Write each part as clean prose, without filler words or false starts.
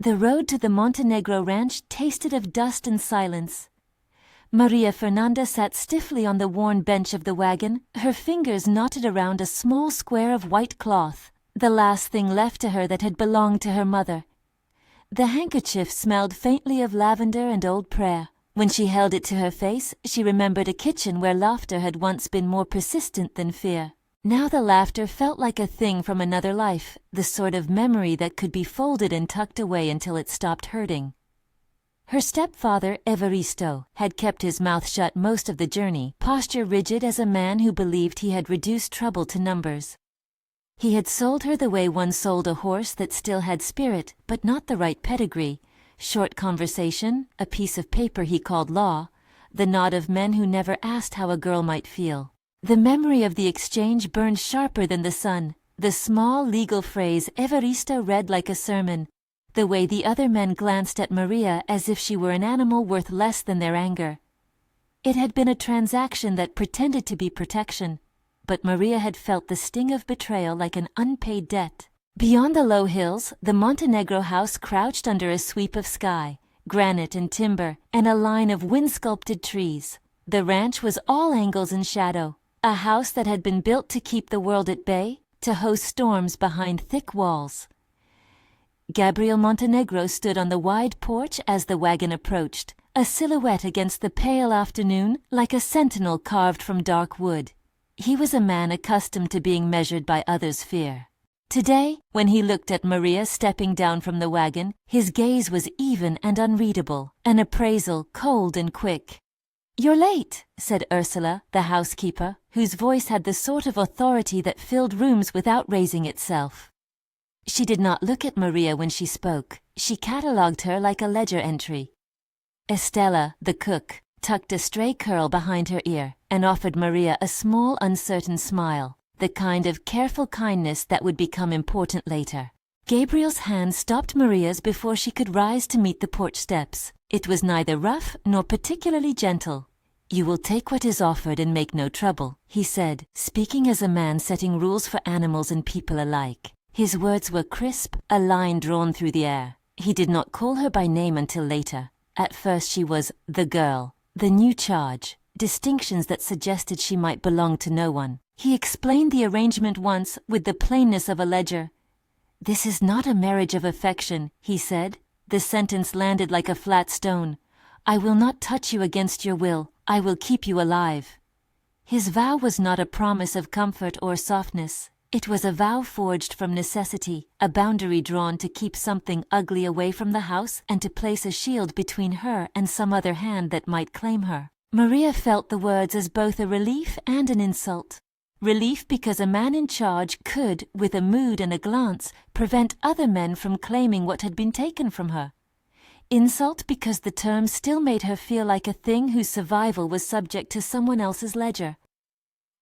The road to the Montenegro ranch tasted of dust and silence. Maria Fernanda sat stiffly on the worn bench of the wagon, her fingers knotted around a small square of white cloth, the last thing left to her that had belonged to her mother. The handkerchief smelled faintly of lavender and old prayer. When she held it to her face, she remembered a kitchen where laughter had once been more persistent than fear. Now the laughter felt like a thing from another life, the sort of memory that could be folded and tucked away until it stopped hurting. Her stepfather, Evaristo, had kept his mouth shut most of the journey, posture rigid as a man who believed he had reduced trouble to numbers. He had sold her the way one sold a horse that still had spirit, but not the right pedigree. Short conversation, a piece of paper he called law, the nod of men who never asked how a girl might feel. The memory of the exchange burned sharper than the sun. The small legal phrase Evaristo read like a sermon. The way the other men glanced at Maria as if she were an animal worth less than their anger. It had been a transaction that pretended to be protection, but Maria had felt the sting of betrayal like an unpaid debt. Beyond the low hills, the Montenegro house crouched under a sweep of sky, granite and timber, and a line of wind-sculpted trees. The ranch was all angles and shadow, a house that had been built to keep the world at bay, to host storms behind thick walls. Gabriel Montenegro stood on the wide porch as the wagon approached, a silhouette against the pale afternoon, like a sentinel carved from dark wood. He was a man accustomed to being measured by others' fear. Today, when he looked at Maria stepping down from the wagon, his gaze was even and unreadable, an appraisal cold and quick. "You're late," said Ursula, the housekeeper, whose voice had the sort of authority that filled rooms without raising itself. She did not look at Maria when she spoke. She catalogued her like a ledger entry. Estella, the cook, tucked a stray curl behind her ear and offered Maria a small, uncertain smile, the kind of careful kindness that would become important later. Gabriel's hand stopped Maria's before she could rise to meet the porch steps. It was neither rough nor particularly gentle. "You will take what is offered and make no trouble," he said, speaking as a man setting rules for animals and people alike. His words were crisp, a line drawn through the air. He did not call her by name until later. At first she was the girl, the new charge, distinctions that suggested she might belong to no one. He explained the arrangement once with the plainness of a ledger. "This is not a marriage of affection," he said. The sentence landed like a flat stone. "I will not touch you against your will. I will keep you alive." His vow was not a promise of comfort or softness. It was a vow forged from necessity, a boundary drawn to keep something ugly away from the house and to place a shield between her and some other hand that might claim her. Maria felt the words as both a relief and an insult. Relief because a man in charge could, with a mood and a glance, prevent other men from claiming what had been taken from her. Insult because the term still made her feel like a thing whose survival was subject to someone else's ledger.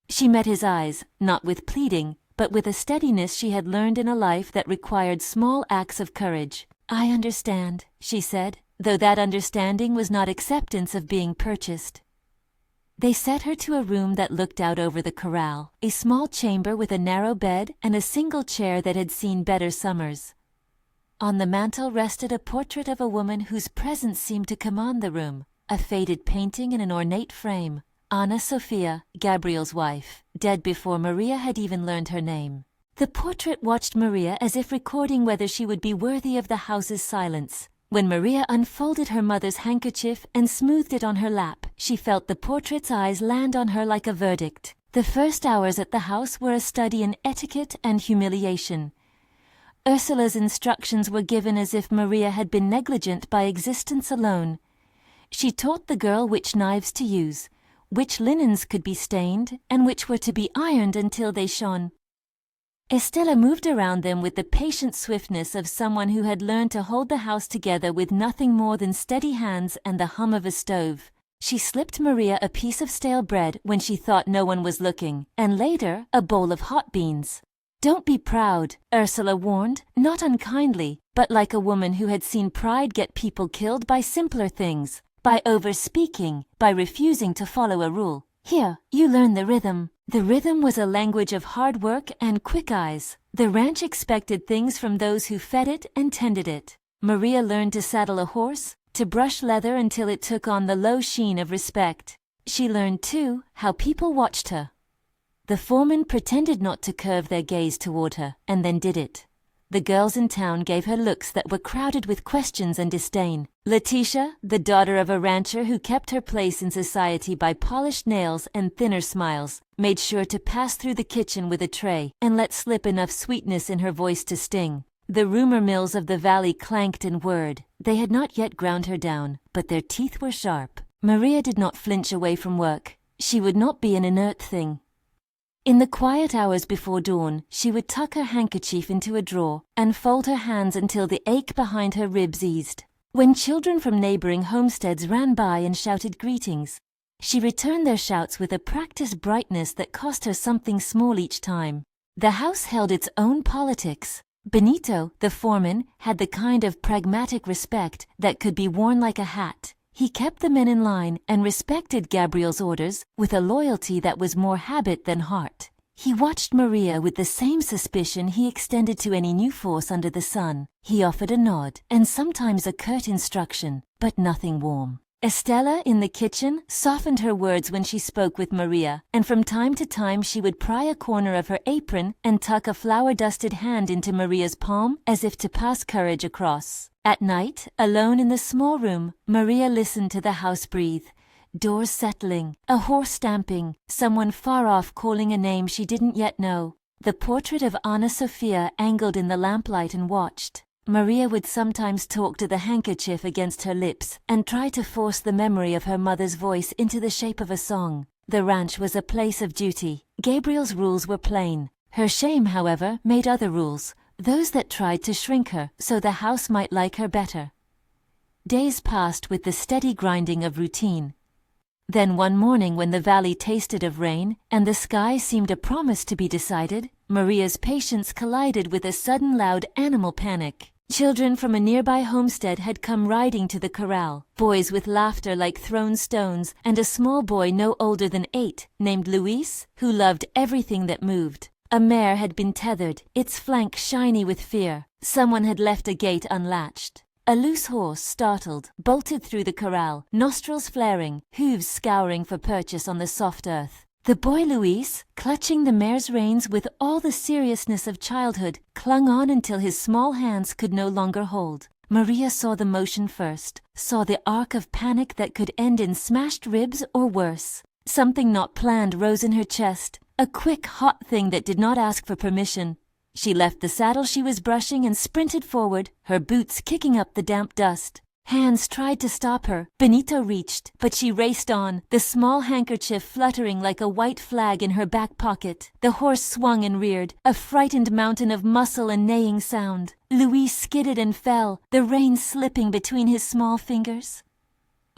She met his eyes, not with pleading, but with a steadiness she had learned in a life that required small acts of courage. "I understand," she said, though that understanding was not acceptance of being purchased. They set her to a room that looked out over the corral, a small chamber with a narrow bed and a single chair that had seen better summers. On the mantel rested a portrait of a woman whose presence seemed to command the room, a faded painting in an ornate frame. Anna Sophia, Gabriel's wife, dead before Maria had even learned her name. The portrait watched Maria as if recording whether she would be worthy of the house's silence. When Maria unfolded her mother's handkerchief and smoothed it on her lap, she felt the portrait's eyes land on her like a verdict. The first hours at the house were a study in etiquette and humiliation. Ursula's instructions were given as if Maria had been negligent by existence alone. She taught the girl which knives to use, which linens could be stained, and which were to be ironed until they shone. Estella moved around them with the patient swiftness of someone who had learned to hold the house together with nothing more than steady hands and the hum of a stove. She slipped Maria a piece of stale bread when she thought no one was looking, and later a bowl of hot beans. "Don't be proud," Ursula warned, not unkindly, but like a woman who had seen pride get people killed by simpler things. By over-speaking, by refusing to follow a rule. "Here, you learn the rhythm." The rhythm was a language of hard work and quick eyes. The ranch expected things from those who fed it and tended it. Maria learned to saddle a horse, to brush leather until it took on the low sheen of respect. She learned, too, how people watched her. The foremen pretended not to curve their gaze toward her, and then did it. The girls in town gave her looks that were crowded with questions and disdain. Letitia, the daughter of a rancher who kept her place in society by polished nails and thinner smiles, made sure to pass through the kitchen with a tray and let slip enough sweetness in her voice to sting. The rumor mills of the valley clanked and whirred. They had not yet ground her down, but their teeth were sharp. Maria did not flinch away from work. She would not be an inert thing. In the quiet hours before dawn, she would tuck her handkerchief into a drawer and fold her hands until the ache behind her ribs eased. When children from neighboring homesteads ran by and shouted greetings, she returned their shouts with a practiced brightness that cost her something small each time. The house held its own politics. Benito, the foreman, had the kind of pragmatic respect that could be worn like a hat. He kept the men in line and respected Gabriel's orders with a loyalty that was more habit than heart. He watched Maria with the same suspicion he extended to any new force under the sun. He offered a nod and sometimes a curt instruction, but nothing warm. Estella, in the kitchen, softened her words when she spoke with Maria, and from time to time she would pry a corner of her apron and tuck a flour-dusted hand into Maria's palm as if to pass courage across. At night, alone in the small room, Maria listened to the house breathe. Doors settling, a horse stamping, someone far off calling a name she didn't yet know. The portrait of Anna Sophia angled in the lamplight and watched. Maria would sometimes talk to the handkerchief against her lips and try to force the memory of her mother's voice into the shape of a song. The ranch was a place of duty. Gabriel's rules were plain. Her shame, however, made other rules, those that tried to shrink her so the house might like her better. Days passed with the steady grinding of routine. Then one morning when the valley tasted of rain and the sky seemed a promise to be decided, Maria's patience collided with a sudden loud animal panic. Children from a nearby homestead had come riding to the corral, boys with laughter like thrown stones, and a small boy no older than 8, named Luis, who loved everything that moved. A mare had been tethered, its flank shiny with fear. Someone had left a gate unlatched. A loose horse, startled, bolted through the corral, nostrils flaring, hooves scouring for purchase on the soft earth. The boy Luis, clutching the mare's reins with all the seriousness of childhood, clung on until his small hands could no longer hold. Maria saw the motion first, saw the arc of panic that could end in smashed ribs or worse. Something not planned rose in her chest, a quick, hot thing that did not ask for permission. She left the saddle she was brushing and sprinted forward, her boots kicking up the damp dust. Hands tried to stop her. Benito reached, but she raced on, the small handkerchief fluttering like a white flag in her back pocket. The horse swung and reared, a frightened mountain of muscle and neighing sound. Luis skidded and fell, the reins slipping between his small fingers.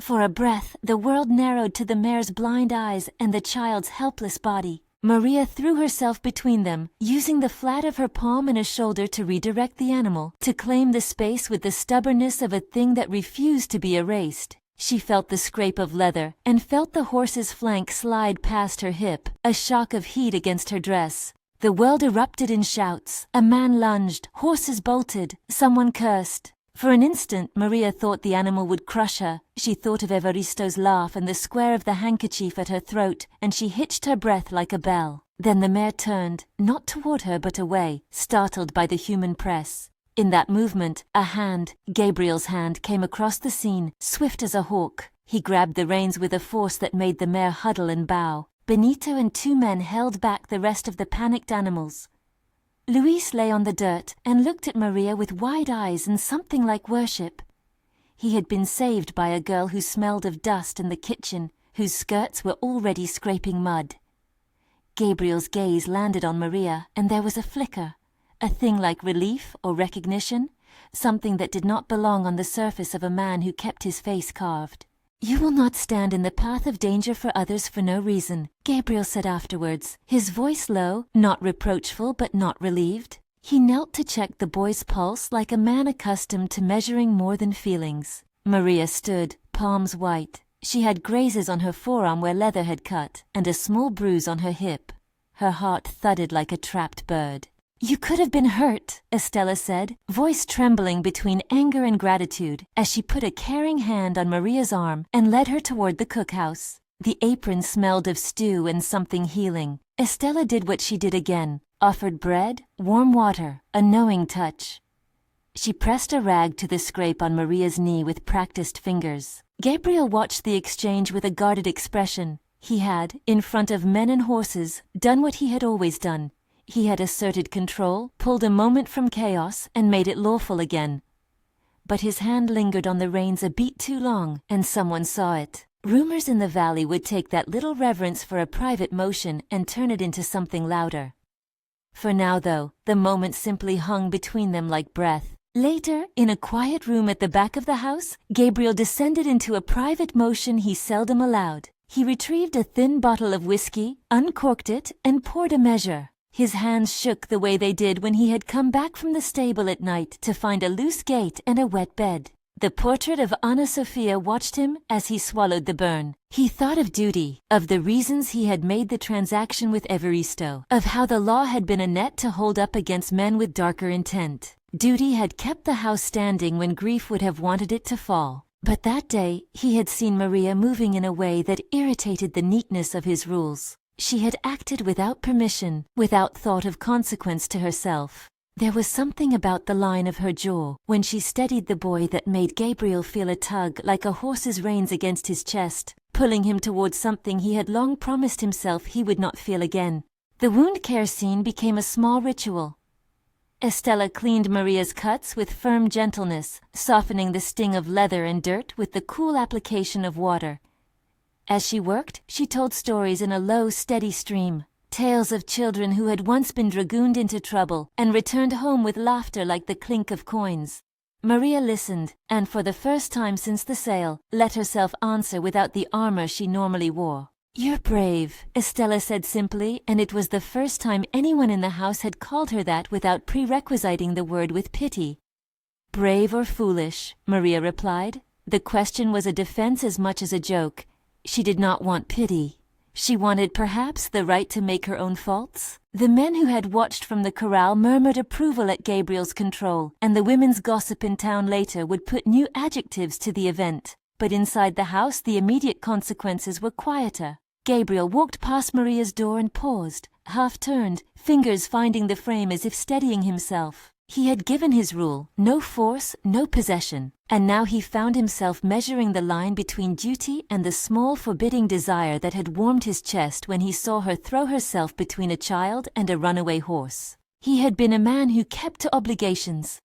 For a breath, the world narrowed to the mare's blind eyes and the child's helpless body. Maria threw herself between them, using the flat of her palm and a shoulder to redirect the animal, to claim the space with the stubbornness of a thing that refused to be erased. She felt the scrape of leather, and felt the horse's flank slide past her hip, a shock of heat against her dress. The world erupted in shouts. A man lunged, horses bolted, someone cursed. For an instant, Maria thought the animal would crush her. She thought of Evaristo's laugh and the square of the handkerchief at her throat, and she hitched her breath like a bell. Then the mare turned, not toward her but away, startled by the human press. In that movement, a hand, Gabriel's hand, came across the scene, swift as a hawk. He grabbed the reins with a force that made the mare huddle and bow. Benito and 2 men held back the rest of the panicked animals. Luis lay on the dirt and looked at Maria with wide eyes and something like worship. He had been saved by a girl who smelled of dust in the kitchen, whose skirts were already scraping mud. Gabriel's gaze landed on Maria, and there was a flicker, a thing like relief or recognition, something that did not belong on the surface of a man who kept his face carved. "You will not stand in the path of danger for others for no reason," Gabriel said afterwards, his voice low, not reproachful but not relieved. He knelt to check the boy's pulse like a man accustomed to measuring more than feelings. Maria stood, palms white. She had grazes on her forearm where leather had cut, and a small bruise on her hip. Her heart thudded like a trapped bird. "You could have been hurt," Estella said, voice trembling between anger and gratitude, as she put a caring hand on Maria's arm and led her toward the cookhouse. The apron smelled of stew and something healing. Estella did what she did again, offered bread, warm water, a knowing touch. She pressed a rag to the scrape on Maria's knee with practiced fingers. Gabriel watched the exchange with a guarded expression. He had, in front of men and horses, done what he had always done. He had asserted control, pulled a moment from chaos, and made it lawful again. But his hand lingered on the reins a beat too long, and someone saw it. Rumors in the valley would take that little reverence for a private motion and turn it into something louder. For now, though, the moment simply hung between them like breath. Later, in a quiet room at the back of the house, Gabriel descended into a private motion he seldom allowed. He retrieved a thin bottle of whiskey, uncorked it, and poured a measure. His hands shook the way they did when he had come back from the stable at night to find a loose gate and a wet bed. The portrait of Anna Sophia watched him as he swallowed the burn. He thought of duty, of the reasons he had made the transaction with Evaristo, of how the law had been a net to hold up against men with darker intent. Duty had kept the house standing when grief would have wanted it to fall. But that day, he had seen Maria moving in a way that irritated the neatness of his rules. She had acted without permission, without thought of consequence to herself. There was something about the line of her jaw when she steadied the boy that made Gabriel feel a tug like a horse's reins against his chest, pulling him towards something he had long promised himself he would not feel again. The wound care scene became a small ritual. Estella cleaned Maria's cuts with firm gentleness, softening the sting of leather and dirt with the cool application of water. As she worked, she told stories in a low, steady stream, tales of children who had once been dragooned into trouble and returned home with laughter like the clink of coins. Maria listened, and for the first time since the sale, let herself answer without the armor she normally wore. "You're brave," Estella said simply, and it was the first time anyone in the house had called her that without prerequisiting the word with pity. "Brave or foolish," Maria replied. The question was a defense as much as a joke. She did not want pity. She wanted perhaps the right to make her own faults. The men who had watched from the corral murmured approval at Gabriel's control, and the women's gossip in town later would put new adjectives to the event. But inside the house the immediate consequences were quieter. Gabriel walked past Maria's door and paused, half-turned, fingers finding the frame as if steadying himself. He had given his rule, no force, no possession, and now he found himself measuring the line between duty and the small forbidding desire that had warmed his chest when he saw her throw herself between a child and a runaway horse. He had been a man who kept to obligations.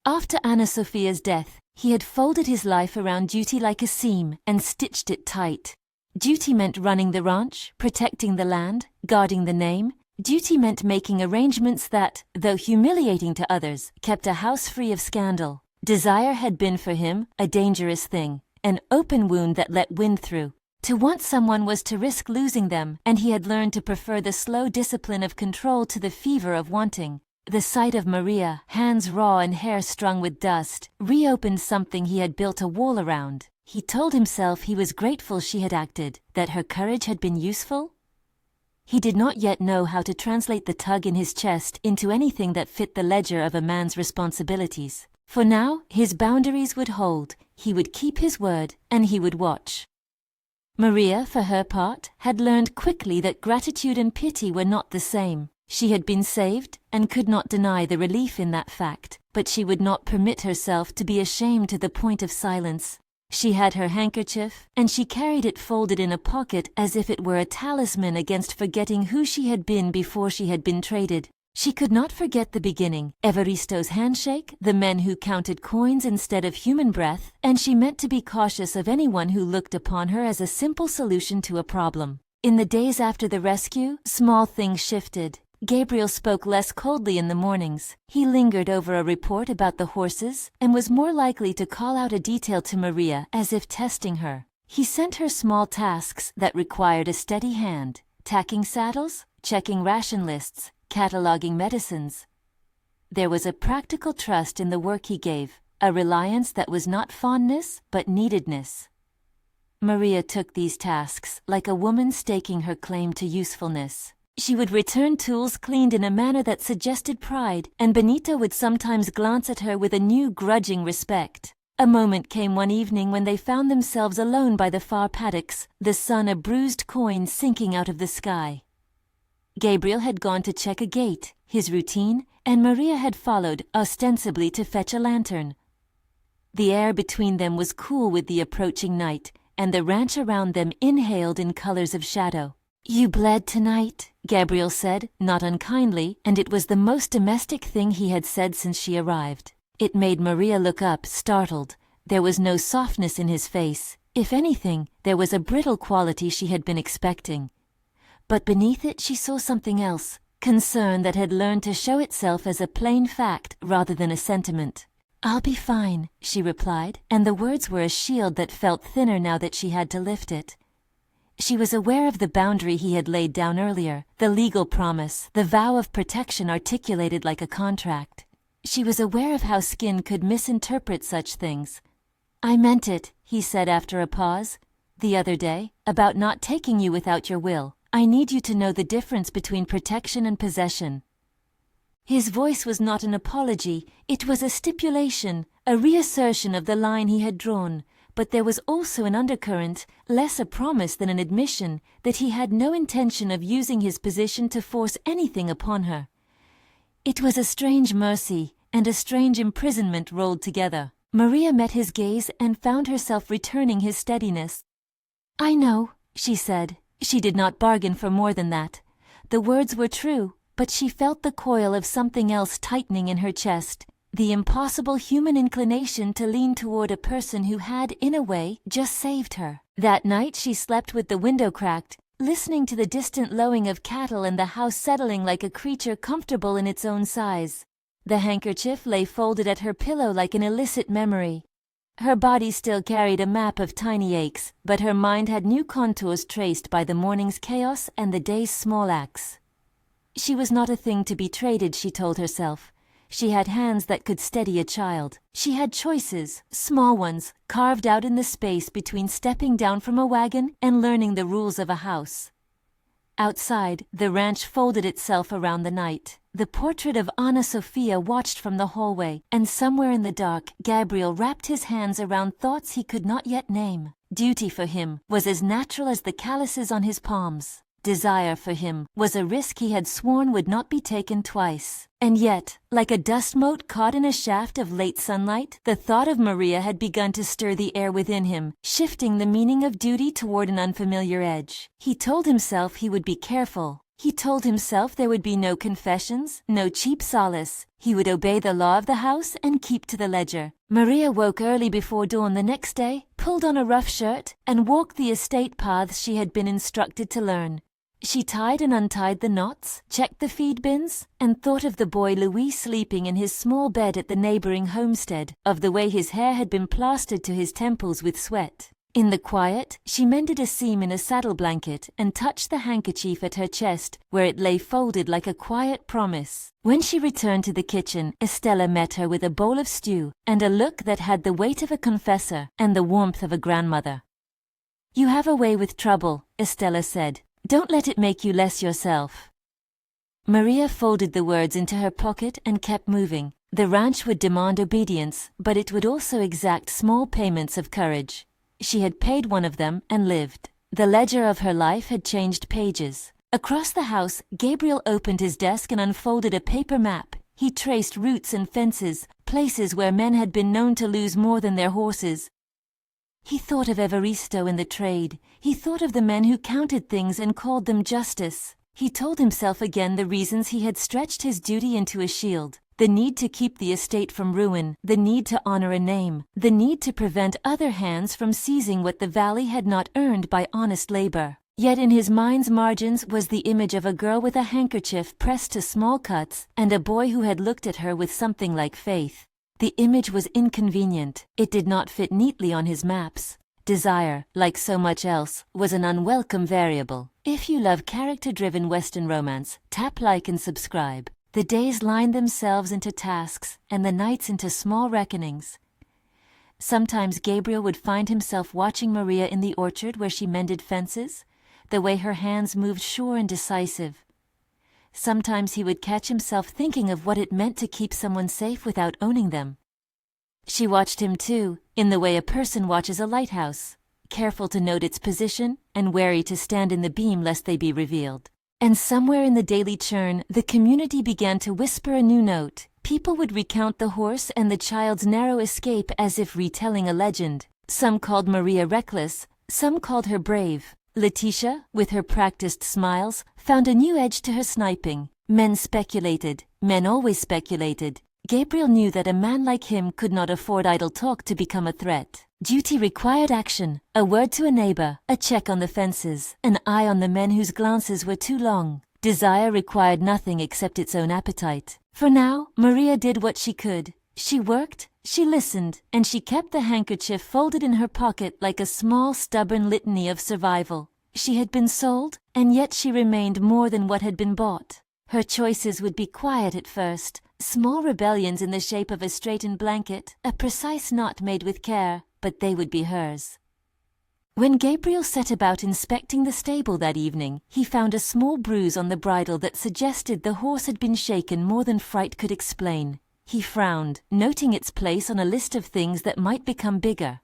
After Anna Sophia's death, he had folded his life around duty like a seam and stitched it tight. Duty meant running the ranch, protecting the land, guarding the name. Duty meant making arrangements that, though humiliating to others, kept a house free of scandal. Desire had been for him a dangerous thing, an open wound that let wind through. To want someone was to risk losing them, and he had learned to prefer the slow discipline of control to the fever of wanting. The sight of Maria, hands raw and hair strung with dust, reopened something he had built a wall around. He told himself he was grateful she had acted, that her courage had been useful. He did not yet know how to translate the tug in his chest into anything that fit the ledger of a man's responsibilities. For now, his boundaries would hold, he would keep his word, and he would watch. Maria, for her part, had learned quickly that gratitude and pity were not the same. She had been saved, and could not deny the relief in that fact, but she would not permit herself to be ashamed to the point of silence. She had her handkerchief, and she carried it folded in a pocket as if it were a talisman against forgetting who she had been before she had been traded. She could not forget the beginning, Evaristo's handshake, the men who counted coins instead of human breath, and she meant to be cautious of anyone who looked upon her as a simple solution to a problem. In the days after the rescue, small things shifted. Gabriel spoke less coldly in the mornings. He lingered over a report about the horses and was more likely to call out a detail to Maria as if testing her. He sent her small tasks that required a steady hand, tacking saddles, checking ration lists, cataloging medicines. There was a practical trust in the work he gave, a reliance that was not fondness but neededness. Maria took these tasks like a woman staking her claim to usefulness. She would return tools cleaned in a manner that suggested pride, and Benito would sometimes glance at her with a new grudging respect. A moment came one evening when they found themselves alone by the far paddocks, the sun a bruised coin sinking out of the sky. Gabriel had gone to check a gate, his routine, and Maria had followed, ostensibly to fetch a lantern. The air between them was cool with the approaching night, and the ranch around them inhaled in colors of shadow. "You bled tonight," Gabriel said, not unkindly, and it was the most domestic thing he had said since she arrived. It made Maria look up, startled. There was no softness in his face. If anything, there was a brittle quality she had been expecting. But beneath it she saw something else, concern that had learned to show itself as a plain fact rather than a sentiment. "I'll be fine," she replied, and the words were a shield that felt thinner now that she had to lift it. She was aware of the boundary he had laid down earlier, the legal promise, the vow of protection articulated like a contract. She was aware of how skin could misinterpret such things. "I meant it," he said after a pause, "the other day, about not taking you without your will. I need you to know the difference between protection and possession." His voice was not an apology, it was a stipulation, a reassertion of the line he had drawn. But there was also an undercurrent, less a promise than an admission, that he had no intention of using his position to force anything upon her. It was a strange mercy and a strange imprisonment rolled together. Maria met his gaze and found herself returning his steadiness. "I know," she said. She did not bargain for more than that. The words were true, but she felt the coil of something else tightening in her chest. The impossible human inclination to lean toward a person who had, in a way, just saved her. That night she slept with the window cracked, listening to the distant lowing of cattle and the house settling like a creature comfortable in its own size. The handkerchief lay folded at her pillow like an illicit memory. Her body still carried a map of tiny aches, but her mind had new contours traced by the morning's chaos and the day's small acts. She was not a thing to be traded, she told herself. She had hands that could steady a child. She had choices, small ones, carved out in the space between stepping down from a wagon and learning the rules of a house. Outside, the ranch folded itself around the night. The portrait of Anna Sophia watched from the hallway, and somewhere in the dark, Gabriel wrapped his hands around thoughts he could not yet name. Duty for him was as natural as the calluses on his palms. Desire for him was a risk he had sworn would not be taken twice. And yet, like a dust mote caught in a shaft of late sunlight, the thought of Maria had begun to stir the air within him, shifting the meaning of duty toward an unfamiliar edge. He told himself he would be careful. He told himself there would be no confessions, no cheap solace. He would obey the law of the house and keep to the ledger. Maria woke early before dawn the next day, pulled on a rough shirt, and walked the estate paths she had been instructed to learn. She tied and untied the knots, checked the feed bins, and thought of the boy Louis sleeping in his small bed at the neighboring homestead, of the way his hair had been plastered to his temples with sweat. In the quiet, she mended a seam in a saddle blanket and touched the handkerchief at her chest, where it lay folded like a quiet promise. When she returned to the kitchen, Estella met her with a bowl of stew and a look that had the weight of a confessor and the warmth of a grandmother. "You have a way with trouble," Estella said. "Don't let it make you less yourself." Maria folded the words into her pocket and kept moving. The ranch would demand obedience, but it would also exact small payments of courage. She had paid one of them and lived. The ledger of her life had changed pages. Across the house, Gabriel opened his desk and unfolded a paper map. He traced routes and fences, places where men had been known to lose more than their horses. He thought of Evaristo in the trade. He thought of the men who counted things and called them justice. He told himself again the reasons he had stretched his duty into a shield. The need to keep the estate from ruin, the need to honor a name, the need to prevent other hands from seizing what the valley had not earned by honest labor. Yet in his mind's margins was the image of a girl with a handkerchief pressed to small cuts and a boy who had looked at her with something like faith. The image was inconvenient. It did not fit neatly on his maps. Desire, like so much else, was an unwelcome variable. If you love character-driven Western romance, tap like and subscribe. The days lined themselves into tasks and the nights into small reckonings. Sometimes Gabriel would find himself watching Maria in the orchard where she mended fences, the way her hands moved sure and decisive. Sometimes he would catch himself thinking of what it meant to keep someone safe without owning them. She watched him too, in the way a person watches a lighthouse, careful to note its position and wary to stand in the beam lest they be revealed. And somewhere in the daily churn, the community began to whisper a new note. People would recount the horse and the child's narrow escape as if retelling a legend. Some called Maria reckless, some called her brave. Letitia, with her practiced smiles, found a new edge to her sniping. Men speculated. Men always speculated. Gabriel knew that a man like him could not afford idle talk to become a threat. Duty required action, a word to a neighbor, a check on the fences, an eye on the men whose glances were too long. Desire required nothing except its own appetite. For now, Maria did what she could. She worked, she listened, and she kept the handkerchief folded in her pocket like a small, stubborn litany of survival. She had been sold, and yet she remained more than what had been bought. Her choices would be quiet at first, small rebellions in the shape of a straightened blanket, a precise knot made with care, but they would be hers. When Gabriel set about inspecting the stable that evening, he found a small bruise on the bridle that suggested the horse had been shaken more than fright could explain. He frowned, noting its place on a list of things that might become bigger.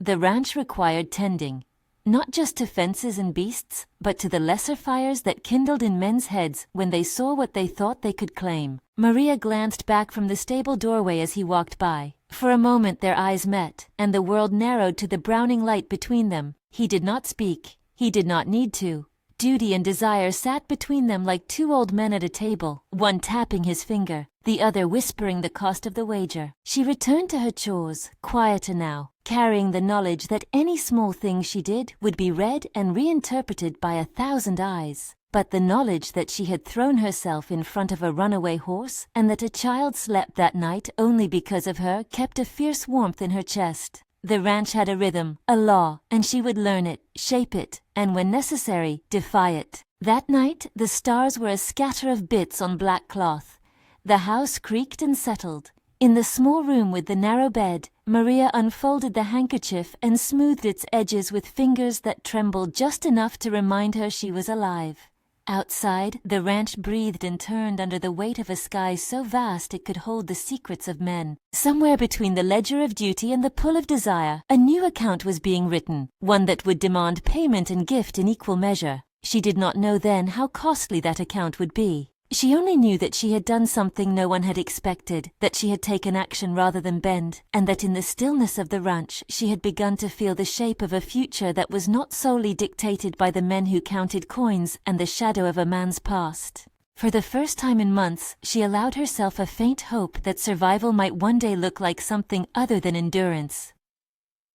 The ranch required tending, not just to fences and beasts, but to the lesser fires that kindled in men's heads when they saw what they thought they could claim. Maria glanced back from the stable doorway as he walked by. For a moment their eyes met, and the world narrowed to the browning light between them. He did not speak. He did not need to. Duty and desire sat between them like two old men at a table, one tapping his finger, the other whispering the cost of the wager. She returned to her chores, quieter now, carrying the knowledge that any small thing she did would be read and reinterpreted by 1,000 eyes. But the knowledge that she had thrown herself in front of a runaway horse and that a child slept that night only because of her kept a fierce warmth in her chest. The ranch had a rhythm, a law, and she would learn it, shape it, and when necessary, defy it. That night, the stars were a scatter of bits on black cloth. The house creaked and settled. In the small room with the narrow bed, Maria unfolded the handkerchief and smoothed its edges with fingers that trembled just enough to remind her she was alive. Outside, the ranch breathed and turned under the weight of a sky so vast it could hold the secrets of men. Somewhere between the ledger of duty and the pull of desire, a new account was being written, one that would demand payment and gift in equal measure. She did not know then how costly that account would be. She only knew that she had done something no one had expected, that she had taken action rather than bend, and that in the stillness of the ranch she had begun to feel the shape of a future that was not solely dictated by the men who counted coins and the shadow of a man's past. For the first time in months, she allowed herself a faint hope that survival might one day look like something other than endurance.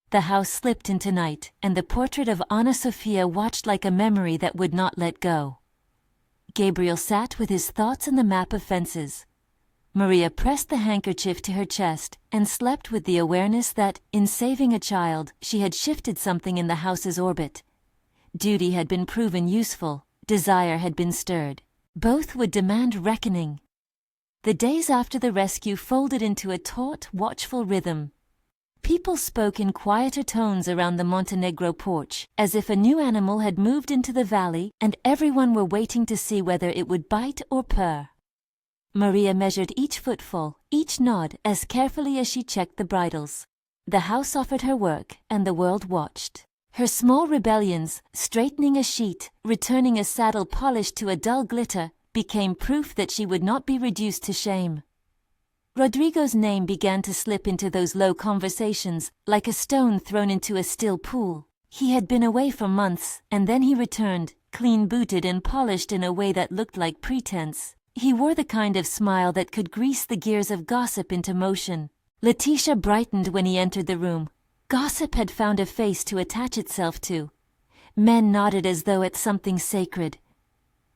The house slipped into night, and the portrait of Anna Sophia watched like a memory that would not let go. Gabriel sat with his thoughts on the map of fences. Maria pressed the handkerchief to her chest and slept with the awareness that, in saving a child, she had shifted something in the house's orbit. Duty had been proven useful, desire had been stirred. Both would demand reckoning. The days after the rescue folded into a taut, watchful rhythm. People spoke in quieter tones around the Montenegro porch, as if a new animal had moved into the valley and everyone were waiting to see whether it would bite or purr. Maria measured each footfall, each nod, as carefully as she checked the bridles. The house offered her work, and the world watched. Her small rebellions, straightening a sheet, returning a saddle polished to a dull glitter, became proof that she would not be reduced to shame. Rodrigo's name began to slip into those low conversations, like a stone thrown into a still pool. He had been away for months, and then he returned, clean-booted and polished in a way that looked like pretense. He wore the kind of smile that could grease the gears of gossip into motion. Letitia brightened when he entered the room. Gossip had found a face to attach itself to. Men nodded as though at something sacred.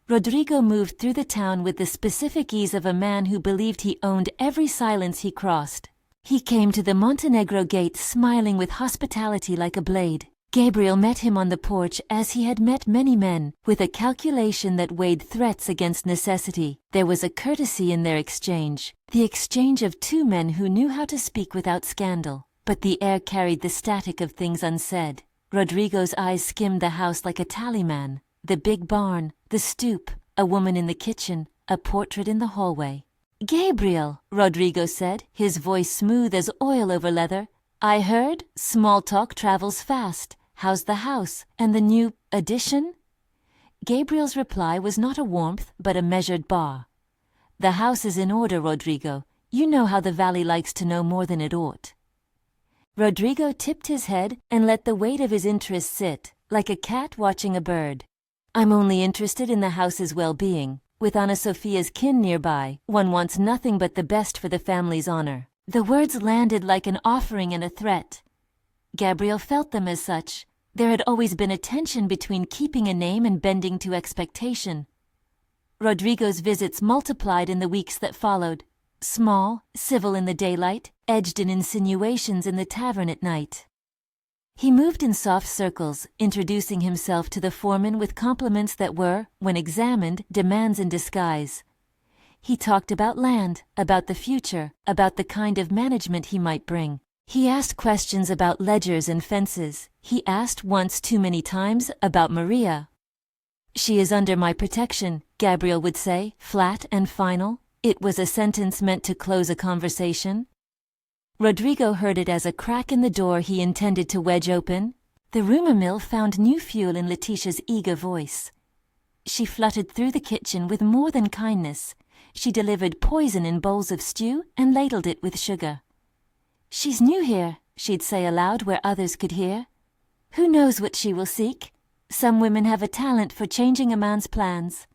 Rodrigo moved through the town with the specific ease of a man who believed he owned every silence he crossed. He came to the Montenegro gate smiling with hospitality like a blade. Gabriel met him on the porch as he had met many men, with a calculation that weighed threats against necessity. There was a courtesy in their exchange, the exchange of two men who knew how to speak without scandal. But the air carried the static of things unsaid. Rodrigo's eyes skimmed the house like a tallyman. The big barn, the stoop, a woman in the kitchen, a portrait in the hallway. "Gabriel," Rodrigo said, his voice smooth as oil over leather. "I heard small talk travels fast. How's the house and the new addition?" Gabriel's reply was not a warmth, but a measured bar. "The house is in order, Rodrigo. You know how the valley likes to know more than it ought." Rodrigo tipped his head and let the weight of his interest sit, like a cat watching a bird. "I'm only interested in the house's well-being. With Anna Sophia's kin nearby, one wants nothing but the best for the family's honor." The words landed like an offering and a threat. Gabriel felt them as such. There had always been a tension between keeping a name and bending to expectation. Rodrigo's visits multiplied in the weeks that followed. Small, civil in the daylight, edged in insinuations in the tavern at night. He moved in soft circles, introducing himself to the foreman with compliments that were, when examined, demands in disguise. He talked about land, about the future, about the kind of management he might bring. He asked questions about ledgers and fences. He asked once too many times about Maria. "She is under my protection," Gabriel would say, flat and final. It was a sentence meant to close a conversation. Rodrigo heard it as a crack in the door he intended to wedge open. The rumor mill found new fuel in Letitia's eager voice. She fluttered through the kitchen with more than kindness. She delivered poison in bowls of stew and ladled it with sugar. "She's new here," she'd say aloud where others could hear. "Who knows what she will seek? Some women have a talent for changing a man's plans."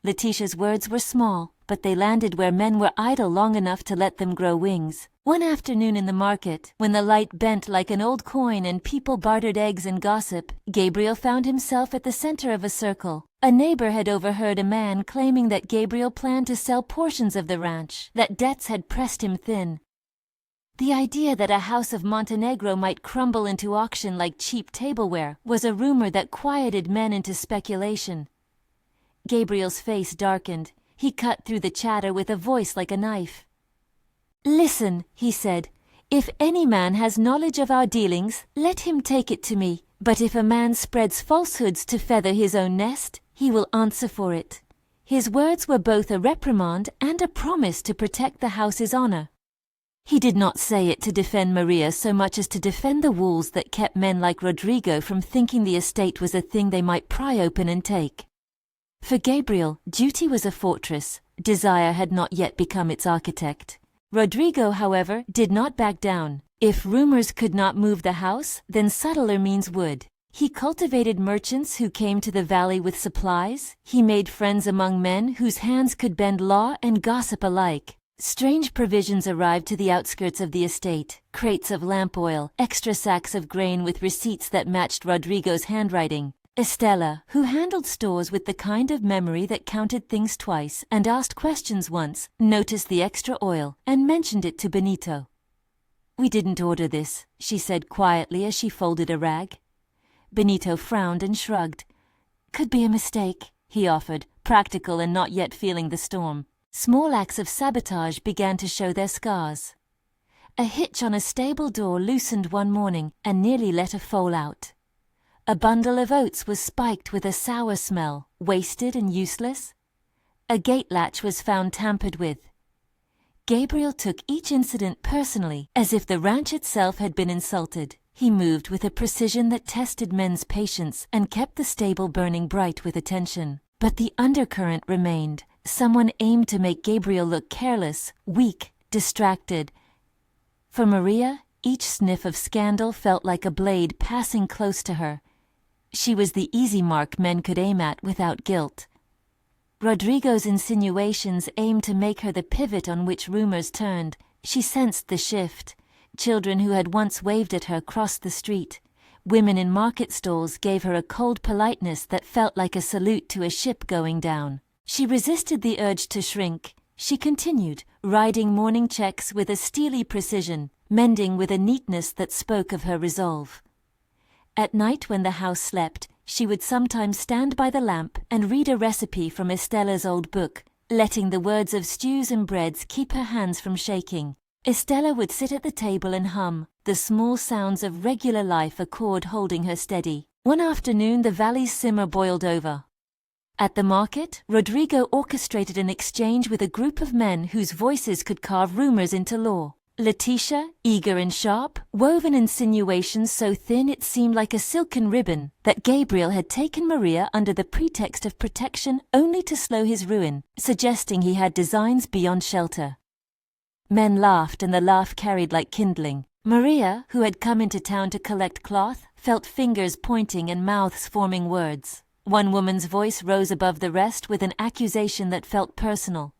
Letitia's words were small, but they landed where men were idle long enough to let them grow wings. One afternoon in the market, when the light bent like an old coin and people bartered eggs and gossip, Gabriel found himself at the center of a circle. A neighbor had overheard a man claiming that Gabriel planned to sell portions of the ranch, that debts had pressed him thin. The idea that a house of Montenegro might crumble into auction like cheap tableware was a rumor that quieted men into speculation. Gabriel's face darkened. He cut through the chatter with a voice like a knife. "Listen," he said, "if any man has knowledge of our dealings, let him take it to me. But if a man spreads falsehoods to feather his own nest, he will answer for it." His words were both a reprimand and a promise to protect the house's honor. He did not say it to defend Maria so much as to defend the walls that kept men like Rodrigo from thinking the estate was a thing they might pry open and take. For Gabriel, duty was a fortress. Desire had not yet become its architect. Rodrigo, however, did not back down. If rumors could not move the house, then subtler means would. He cultivated merchants who came to the valley with supplies. He made friends among men whose hands could bend law and gossip alike. Strange provisions arrived to the outskirts of the estate. Crates of lamp oil, extra sacks of grain with receipts that matched Rodrigo's handwriting. Estella, who handled stores with the kind of memory that counted things twice and asked questions once, noticed the extra oil and mentioned it to Benito. "We didn't order this," she said quietly as she folded a rag. Benito frowned and shrugged. "Could be a mistake," he offered, practical and not yet feeling the storm. Small acts of sabotage began to show their scars. A hitch on a stable door loosened one morning and nearly let a foal out. A bundle of oats was spiked with a sour smell, wasted and useless. A gate latch was found tampered with. Gabriel took each incident personally, as if the ranch itself had been insulted. He moved with a precision that tested men's patience and kept the stable burning bright with attention. But the undercurrent remained. Someone aimed to make Gabriel look careless, weak, distracted. For Maria, each sniff of scandal felt like a blade passing close to her. She was the easy mark men could aim at without guilt. Rodrigo's insinuations aimed to make her the pivot on which rumors turned. She sensed the shift. Children who had once waved at her crossed the street. Women in market stalls gave her a cold politeness that felt like a salute to a ship going down. She resisted the urge to shrink. She continued, riding morning checks with a steely precision, mending with a neatness that spoke of her resolve. At night when the house slept, she would sometimes stand by the lamp and read a recipe from Estella's old book, letting the words of stews and breads keep her hands from shaking. Estella would sit at the table and hum, the small sounds of regular life a cord holding her steady. One afternoon the valley's simmer boiled over. At the market, Rodrigo orchestrated an exchange with a group of men whose voices could carve rumors into law. Letitia, eager and sharp, wove an insinuation so thin it seemed like a silken ribbon that Gabriel had taken Maria under the pretext of protection only to slow his ruin, suggesting he had designs beyond shelter. Men laughed, and the laugh carried like kindling. Maria, who had come into town to collect cloth, felt fingers pointing and mouths forming words. One woman's voice rose above the rest with an accusation that felt personal.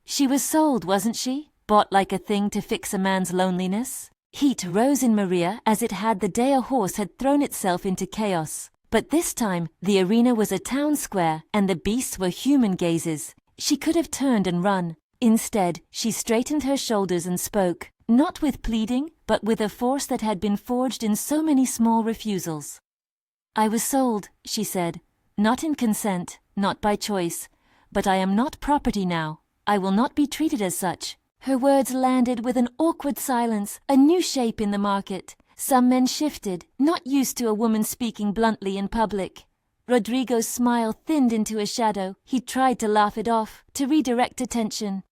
She was sold, wasn't she? Bought like a thing to fix a man's loneliness? Heat rose in Maria as it had the day a horse had thrown itself into chaos. But this time, the arena was a town square, and the beasts were human gazes. She could have turned and run. Instead, she straightened her shoulders and spoke, not with pleading, but with a force that had been forged in so many small refusals. "I was sold," she said, "not in consent, not by choice, but I am not property now. I will not be treated as such." Her words landed with an awkward silence, a new shape in the market. Some men shifted, not used to a woman speaking bluntly in public. Rodrigo's smile thinned into a shadow. He tried to laugh it off, to redirect attention.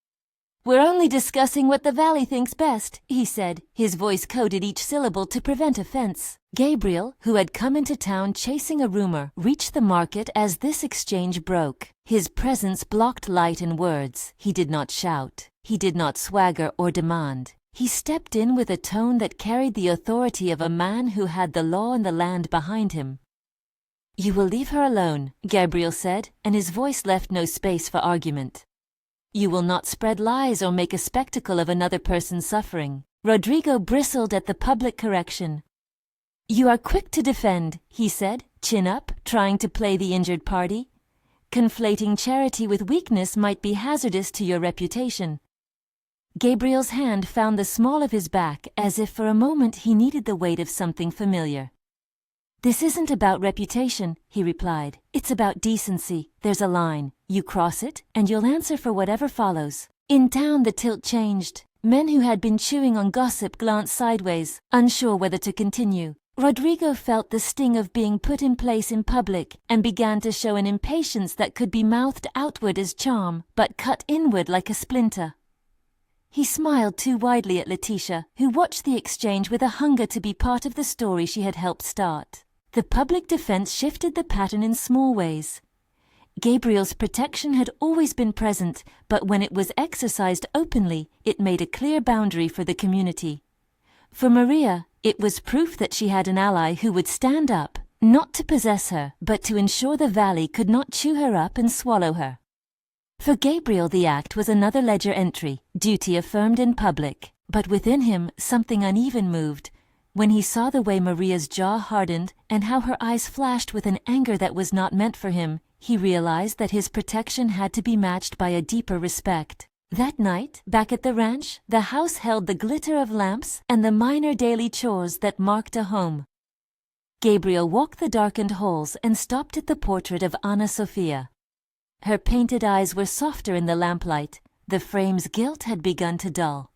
"We're only discussing what the valley thinks best," he said. His voice coded each syllable to prevent offense. Gabriel, who had come into town chasing a rumor, reached the market as this exchange broke. His presence blocked light and words. He did not shout. He did not swagger or demand. He stepped in with a tone that carried the authority of a man who had the law and the land behind him. "You will leave her alone," Gabriel said, and his voice left no space for argument. "You will not spread lies or make a spectacle of another person's suffering." Rodrigo bristled at the public correction. "You are quick to defend," he said, chin up, trying to play the injured party. "Conflating charity with weakness might be hazardous to your reputation." Gabriel's hand found the small of his back, as if for a moment he needed the weight of something familiar. "This isn't about reputation," he replied. "It's about decency. There's a line. You cross it, and you'll answer for whatever follows." In town the tilt changed. Men who had been chewing on gossip glanced sideways, unsure whether to continue. Rodrigo felt the sting of being put in place in public, and began to show an impatience that could be mouthed outward as charm, but cut inward like a splinter. He smiled too widely at Letitia, who watched the exchange with a hunger to be part of the story she had helped start. The public defense shifted the pattern in small ways. Gabriel's protection had always been present, but when it was exercised openly, it made a clear boundary for the community. For Maria, it was proof that she had an ally who would stand up, not to possess her, but to ensure the valley could not chew her up and swallow her. For Gabriel the act was another ledger entry, duty affirmed in public. But within him something uneven moved, when he saw the way Maria's jaw hardened and how her eyes flashed with an anger that was not meant for him. He realized that his protection had to be matched by a deeper respect. That night, back at the ranch, the house held the glitter of lamps and the minor daily chores that marked a home. Gabriel walked the darkened halls and stopped at the portrait of Anna Sophia. Her painted eyes were softer in the lamplight. The frame's gilt had begun to dull.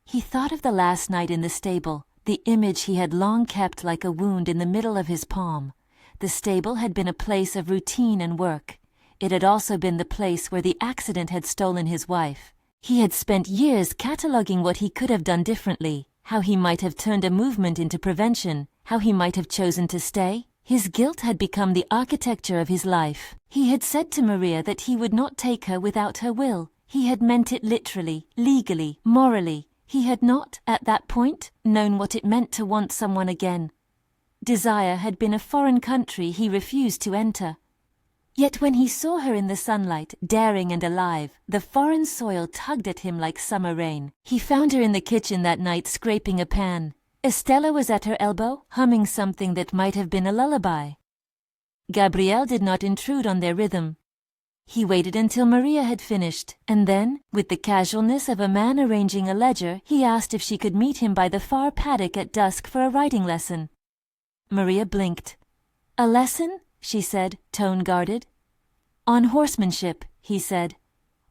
He thought of the last night in the stable, the image he had long kept like a wound in the middle of his palm. The stable had been a place of routine and work. It had also been the place where the accident had stolen his wife. He had spent years cataloging what he could have done differently, how he might have turned a movement into prevention, how he might have chosen to stay. His guilt had become the architecture of his life. He had said to Maria that he would not take her without her will. He had meant it literally, legally, morally. He had not, at that point, known what it meant to want someone again. Desire had been a foreign country he refused to enter. Yet when he saw her in the sunlight, daring and alive, the foreign soil tugged at him like summer rain. He found her in the kitchen that night scraping a pan. Estella was at her elbow, humming something that might have been a lullaby. Gabriel did not intrude on their rhythm. He waited until Maria had finished, and then, with the casualness of a man arranging a ledger, he asked if she could meet him by the far paddock at dusk for a riding lesson. Maria blinked. "A lesson?" she said, tone guarded. "On horsemanship," he said.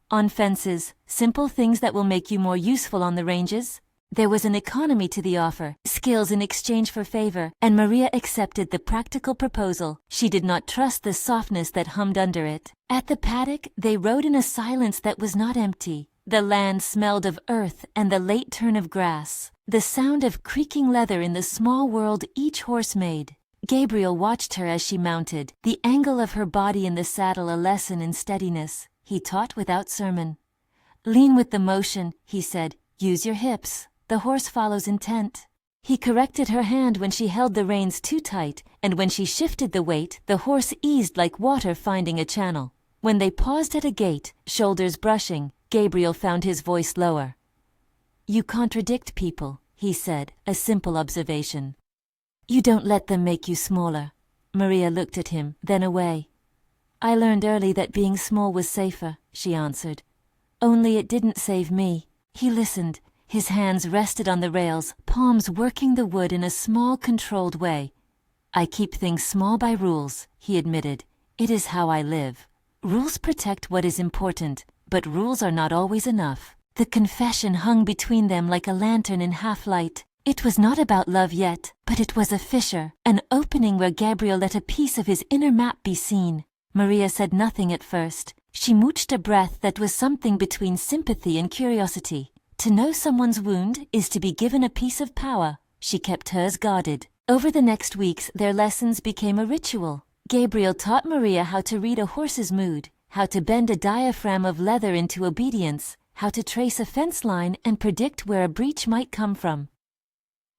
"On fences, simple things that will make you more useful on the ranges." There was an economy to the offer, skills in exchange for favor, and Maria accepted the practical proposal. She did not trust the softness that hummed under it. At the paddock, they rode in a silence that was not empty. The land smelled of earth and the late turn of grass, the sound of creaking leather in the small world each horse made. Gabriel watched her as she mounted, the angle of her body in the saddle a lesson in steadiness. He taught without sermon. "Lean with the motion," he said. "Use your hips. The horse follows intent." He corrected her hand when she held the reins too tight, and when she shifted the weight, the horse eased like water finding a channel. When they paused at a gate, shoulders brushing, Gabriel found his voice lower. "You contradict people," he said, a simple observation. "You don't let them make you smaller." Maria looked at him, then away. "I learned early that being small was safer," she answered. "Only it didn't save me." He listened. His hands rested on the rails, palms working the wood in a small, controlled way. "I keep things small by rules," he admitted. "It is how I live. Rules protect what is important, but rules are not always enough." The confession hung between them like a lantern in half-light. It was not about love yet, but it was a fissure, an opening where Gabriel let a piece of his inner map be seen. Maria said nothing at first. She mooched a breath that was something between sympathy and curiosity. To know someone's wound is to be given a piece of power. She kept hers guarded. Over the next weeks, their lessons became a ritual. Gabriel taught Maria how to read a horse's mood, how to bend a diaphragm of leather into obedience, how to trace a fence line and predict where a breach might come from.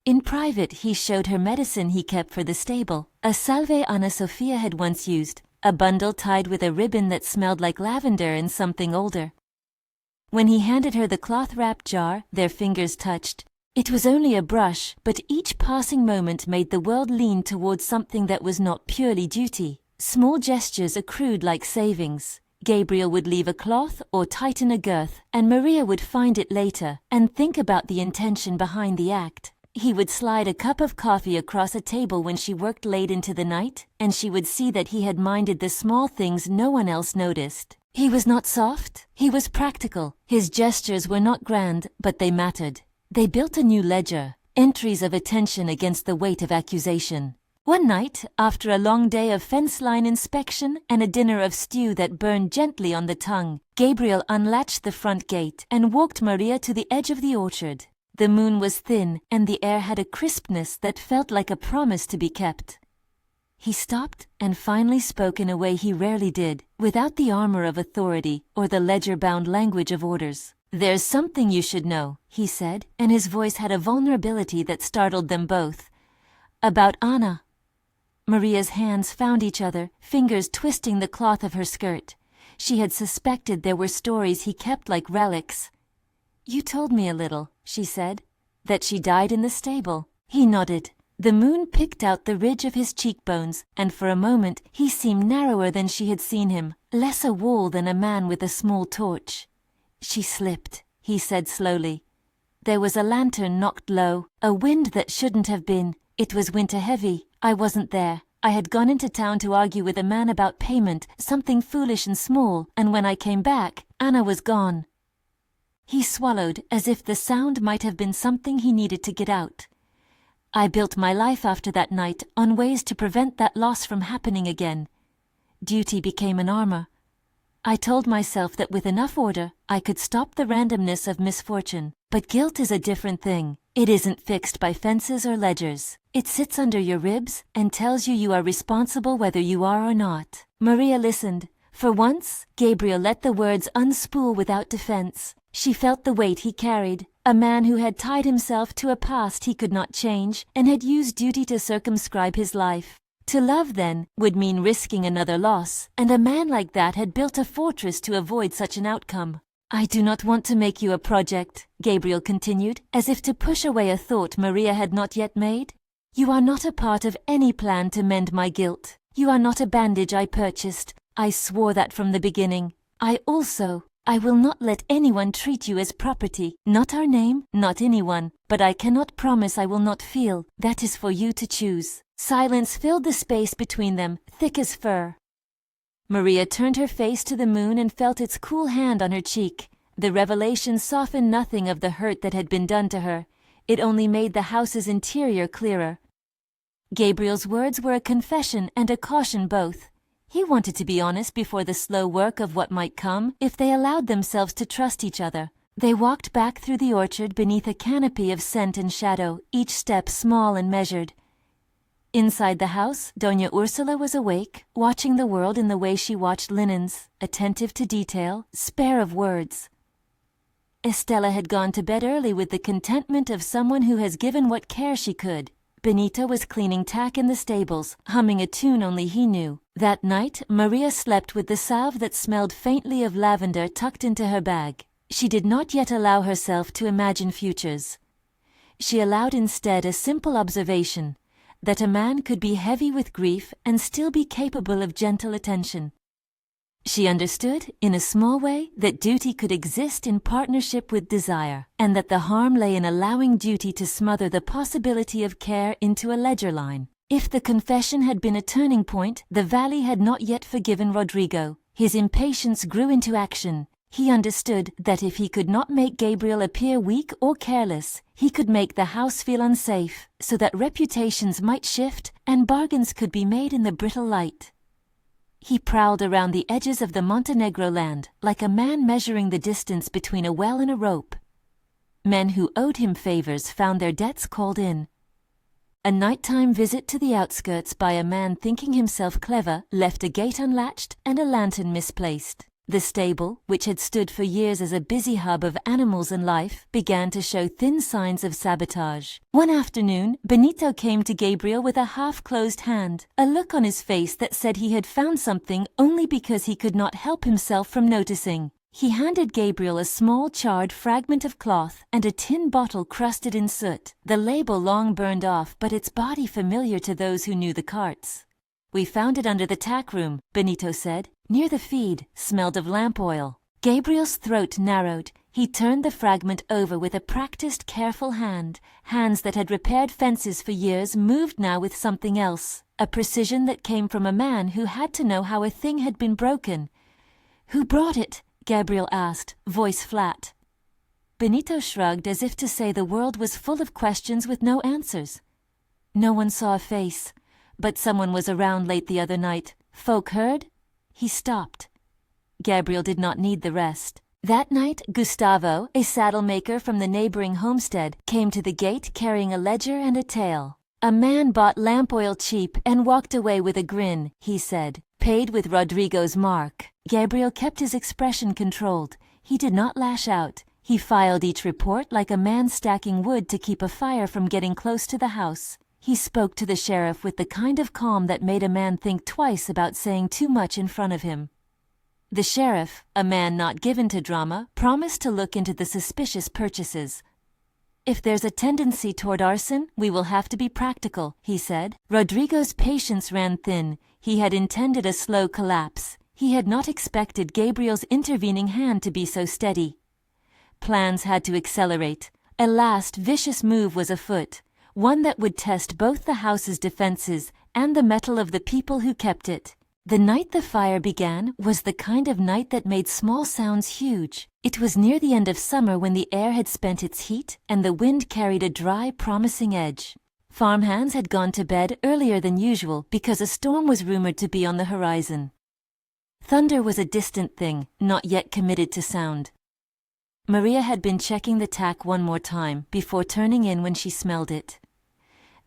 In private, he showed her medicine he kept for the stable, a salve Anna Sophia had once used, a bundle tied with a ribbon that smelled like lavender and something older. When he handed her the cloth-wrapped jar, their fingers touched. It was only a brush, but each passing moment made the world lean towards something that was not purely duty. Small gestures accrued like savings. Gabriel would leave a cloth or tighten a girth, and Maria would find it later and think about the intention behind the act. He would slide a cup of coffee across a table when she worked late into the night, and she would see that he had minded the small things no one else noticed. He was not soft, he was practical. His gestures were not grand, but they mattered. They built a new ledger, entries of attention against the weight of accusation. One night, after a long day of fence line inspection and a dinner of stew that burned gently on the tongue, Gabriel unlatched the front gate and walked Maria to the edge of the orchard. The moon was thin, and the air had a crispness that felt like a promise to be kept. He stopped and finally spoke in a way he rarely did, without the armor of authority or the ledger-bound language of orders. "There's something you should know," he said, and his voice had a vulnerability that startled them both. "About Anna." Maria's hands found each other, fingers twisting the cloth of her skirt. She had suspected there were stories he kept like relics. "You told me a little," she said. "That she died in the stable." He nodded. The moon picked out the ridge of his cheekbones, and for a moment he seemed narrower than she had seen him, less a wall than a man with a small torch. "She slipped," he said slowly. "There was a lantern knocked low, a wind that shouldn't have been. It was winter heavy. I wasn't there. I had gone into town to argue with a man about payment, something foolish and small, and when I came back, Anna was gone." He swallowed, as if the sound might have been something he needed to get out. "I built my life after that night on ways to prevent that loss from happening again. Duty became an armor. I told myself that with enough order, I could stop the randomness of misfortune. But guilt is a different thing. It isn't fixed by fences or ledgers. It sits under your ribs and tells you are responsible whether you are or not." Maria listened. For once, Gabriel let the words unspool without defense. She felt the weight he carried, a man who had tied himself to a past he could not change and had used duty to circumscribe his life. To love, then, would mean risking another loss, and a man like that had built a fortress to avoid such an outcome. "I do not want to make you a project," Gabriel continued, as if to push away a thought Maria had not yet made. "You are not a part of any plan to mend my guilt. You are not a bandage I purchased. I swore that from the beginning. I will not let anyone treat you as property. Not our name, not anyone. But I cannot promise I will not feel. That is for you to choose." Silence filled the space between them, thick as fur. Maria turned her face to the moon and felt its cool hand on her cheek. The revelation softened nothing of the hurt that had been done to her. It only made the house's interior clearer. Gabriel's words were a confession and a caution both. He wanted to be honest before the slow work of what might come if they allowed themselves to trust each other. They walked back through the orchard beneath a canopy of scent and shadow, each step small and measured. Inside the house, Doña Ursula was awake, watching the world in the way she watched linens, attentive to detail, spare of words. Estella had gone to bed early with the contentment of someone who has given what care she could. Benito was cleaning tack in the stables, humming a tune only he knew. That night, Maria slept with the salve that smelled faintly of lavender tucked into her bag. She did not yet allow herself to imagine futures. She allowed instead a simple observation, that a man could be heavy with grief and still be capable of gentle attention. She understood, in a small way, that duty could exist in partnership with desire, and that the harm lay in allowing duty to smother the possibility of care into a ledger line. If the confession had been a turning point, the valley had not yet forgiven Rodrigo. His impatience grew into action. He understood that if he could not make Gabriel appear weak or careless, he could make the house feel unsafe, so that reputations might shift and bargains could be made in the brittle light. He prowled around the edges of the Montenegro land, like a man measuring the distance between a well and a rope. Men who owed him favors found their debts called in. A nighttime visit to the outskirts by a man thinking himself clever left a gate unlatched and a lantern misplaced. The stable, which had stood for years as a busy hub of animals and life, began to show thin signs of sabotage. One afternoon, Benito came to Gabriel with a half-closed hand, a look on his face that said he had found something only because he could not help himself from noticing. He handed Gabriel a small charred fragment of cloth and a tin bottle crusted in soot, the label long burned off but its body familiar to those who knew the carts. "We found it under the tack room," Benito said. "Near the feed, smelled of lamp oil." Gabriel's throat narrowed. He turned the fragment over with a practiced, careful hand. Hands that had repaired fences for years moved now with something else, a precision that came from a man who had to know how a thing had been broken. "Who brought it?" Gabriel asked, voice flat. Benito shrugged as if to say the world was full of questions with no answers. No one saw a face. But someone was around late the other night. Folk heard? He stopped. Gabriel did not need the rest. That night, Gustavo, a saddle maker from the neighboring homestead, came to the gate carrying a ledger and a tale. "A man bought lamp oil cheap and walked away with a grin," he said. "Paid with Rodrigo's mark." Gabriel kept his expression controlled. He did not lash out. He filed each report like a man stacking wood to keep a fire from getting close to the house. He spoke to the sheriff with the kind of calm that made a man think twice about saying too much in front of him. The sheriff, a man not given to drama, promised to look into the suspicious purchases. "If there's a tendency toward arson, we will have to be practical," he said. Rodrigo's patience ran thin. He had intended a slow collapse. He had not expected Gabriel's intervening hand to be so steady. Plans had to accelerate. A last vicious move was afoot. One that would test both the house's defenses and the mettle of the people who kept it. The night the fire began was the kind of night that made small sounds huge. It was near the end of summer when the air had spent its heat and the wind carried a dry, promising edge. Farmhands had gone to bed earlier than usual because a storm was rumored to be on the horizon. Thunder was a distant thing, not yet committed to sound. Maria had been checking the tack one more time before turning in when she smelled it.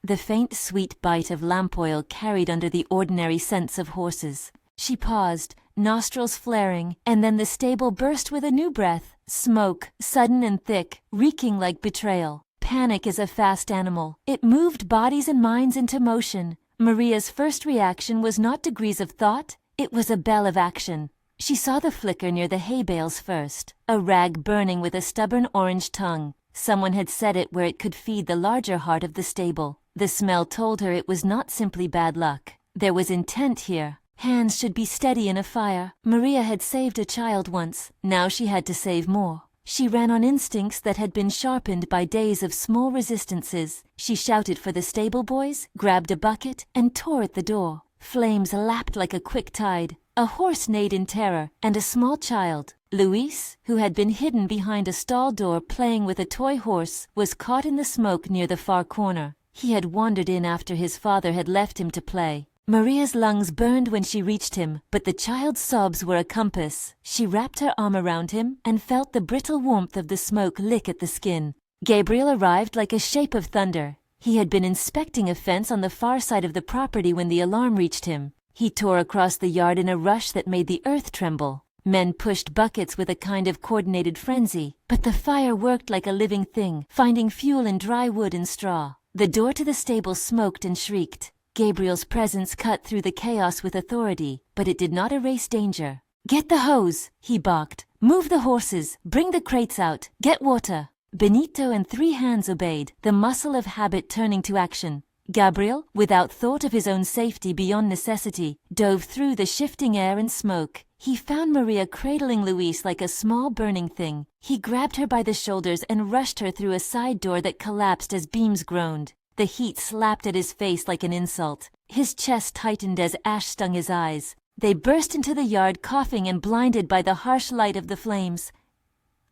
The faint, sweet bite of lamp oil carried under the ordinary scents of horses. She paused, nostrils flaring, and then the stable burst with a new breath, smoke, sudden and thick, reeking like betrayal. Panic is a fast animal. It moved bodies and minds into motion. Maria's first reaction was not degrees of thought, it was a bell of action. She saw the flicker near the hay bales first, a rag burning with a stubborn orange tongue. Someone had set it where it could feed the larger heart of the stable. The smell told her it was not simply bad luck. There was intent here. Hands should be steady in a fire. Maria had saved a child once. Now she had to save more. She ran on instincts that had been sharpened by days of small resistances. She shouted for the stable boys, grabbed a bucket, and tore at the door. Flames lapped like a quick tide. A horse neighed in terror, and a small child, Luis, who had been hidden behind a stall door playing with a toy horse, was caught in the smoke near the far corner. He had wandered in after his father had left him to play. Maria's lungs burned when she reached him, but the child's sobs were a compass. She wrapped her arm around him and felt the brittle warmth of the smoke lick at the skin. Gabriel arrived like a shape of thunder. He had been inspecting a fence on the far side of the property when the alarm reached him. He tore across the yard in a rush that made the earth tremble. Men pushed buckets with a kind of coordinated frenzy, but the fire worked like a living thing, finding fuel in dry wood and straw. The door to the stable smoked and shrieked. Gabriel's presence cut through the chaos with authority, but it did not erase danger. "Get the hose," he barked. "Move the horses, bring the crates out, get water." Benito and 3 hands obeyed, the muscle of habit turning to action. Gabriel, without thought of his own safety beyond necessity, dove through the shifting air and smoke. He found Maria cradling Luis like a small burning thing. He grabbed her by the shoulders and rushed her through a side door that collapsed as beams groaned. The heat slapped at his face like an insult. His chest tightened as ash stung his eyes. They burst into the yard coughing and blinded by the harsh light of the flames.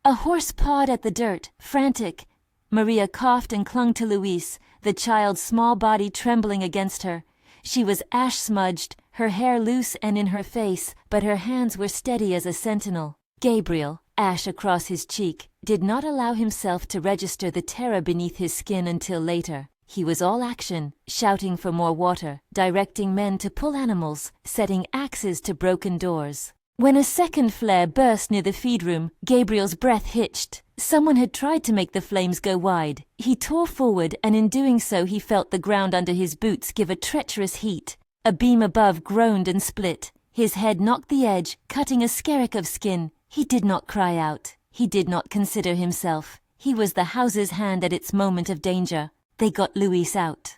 A horse pawed at the dirt, frantic. Maria coughed and clung to Luis, the child's small body trembling against her. She was ash-smudged, her hair loose and in her face, but her hands were steady as a sentinel. Gabriel, ash across his cheek, did not allow himself to register the terror beneath his skin until later. He was all action, shouting for more water, directing men to pull animals, setting axes to broken doors. When a second flare burst near the feed room, Gabriel's breath hitched. Someone had tried to make the flames go wide. He tore forward, and in doing so he felt the ground under his boots give a treacherous heat. A beam above groaned and split. His head knocked the edge, cutting a skerrick of skin. He did not cry out. He did not consider himself. He was the house's hand at its moment of danger. They got Luis out.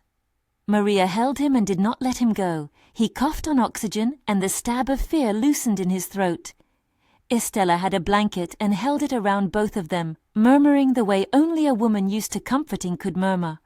Maria held him and did not let him go. He coughed on oxygen, and the stab of fear loosened in his throat. Estella had a blanket and held it around both of them, murmuring the way only a woman used to comforting could murmur.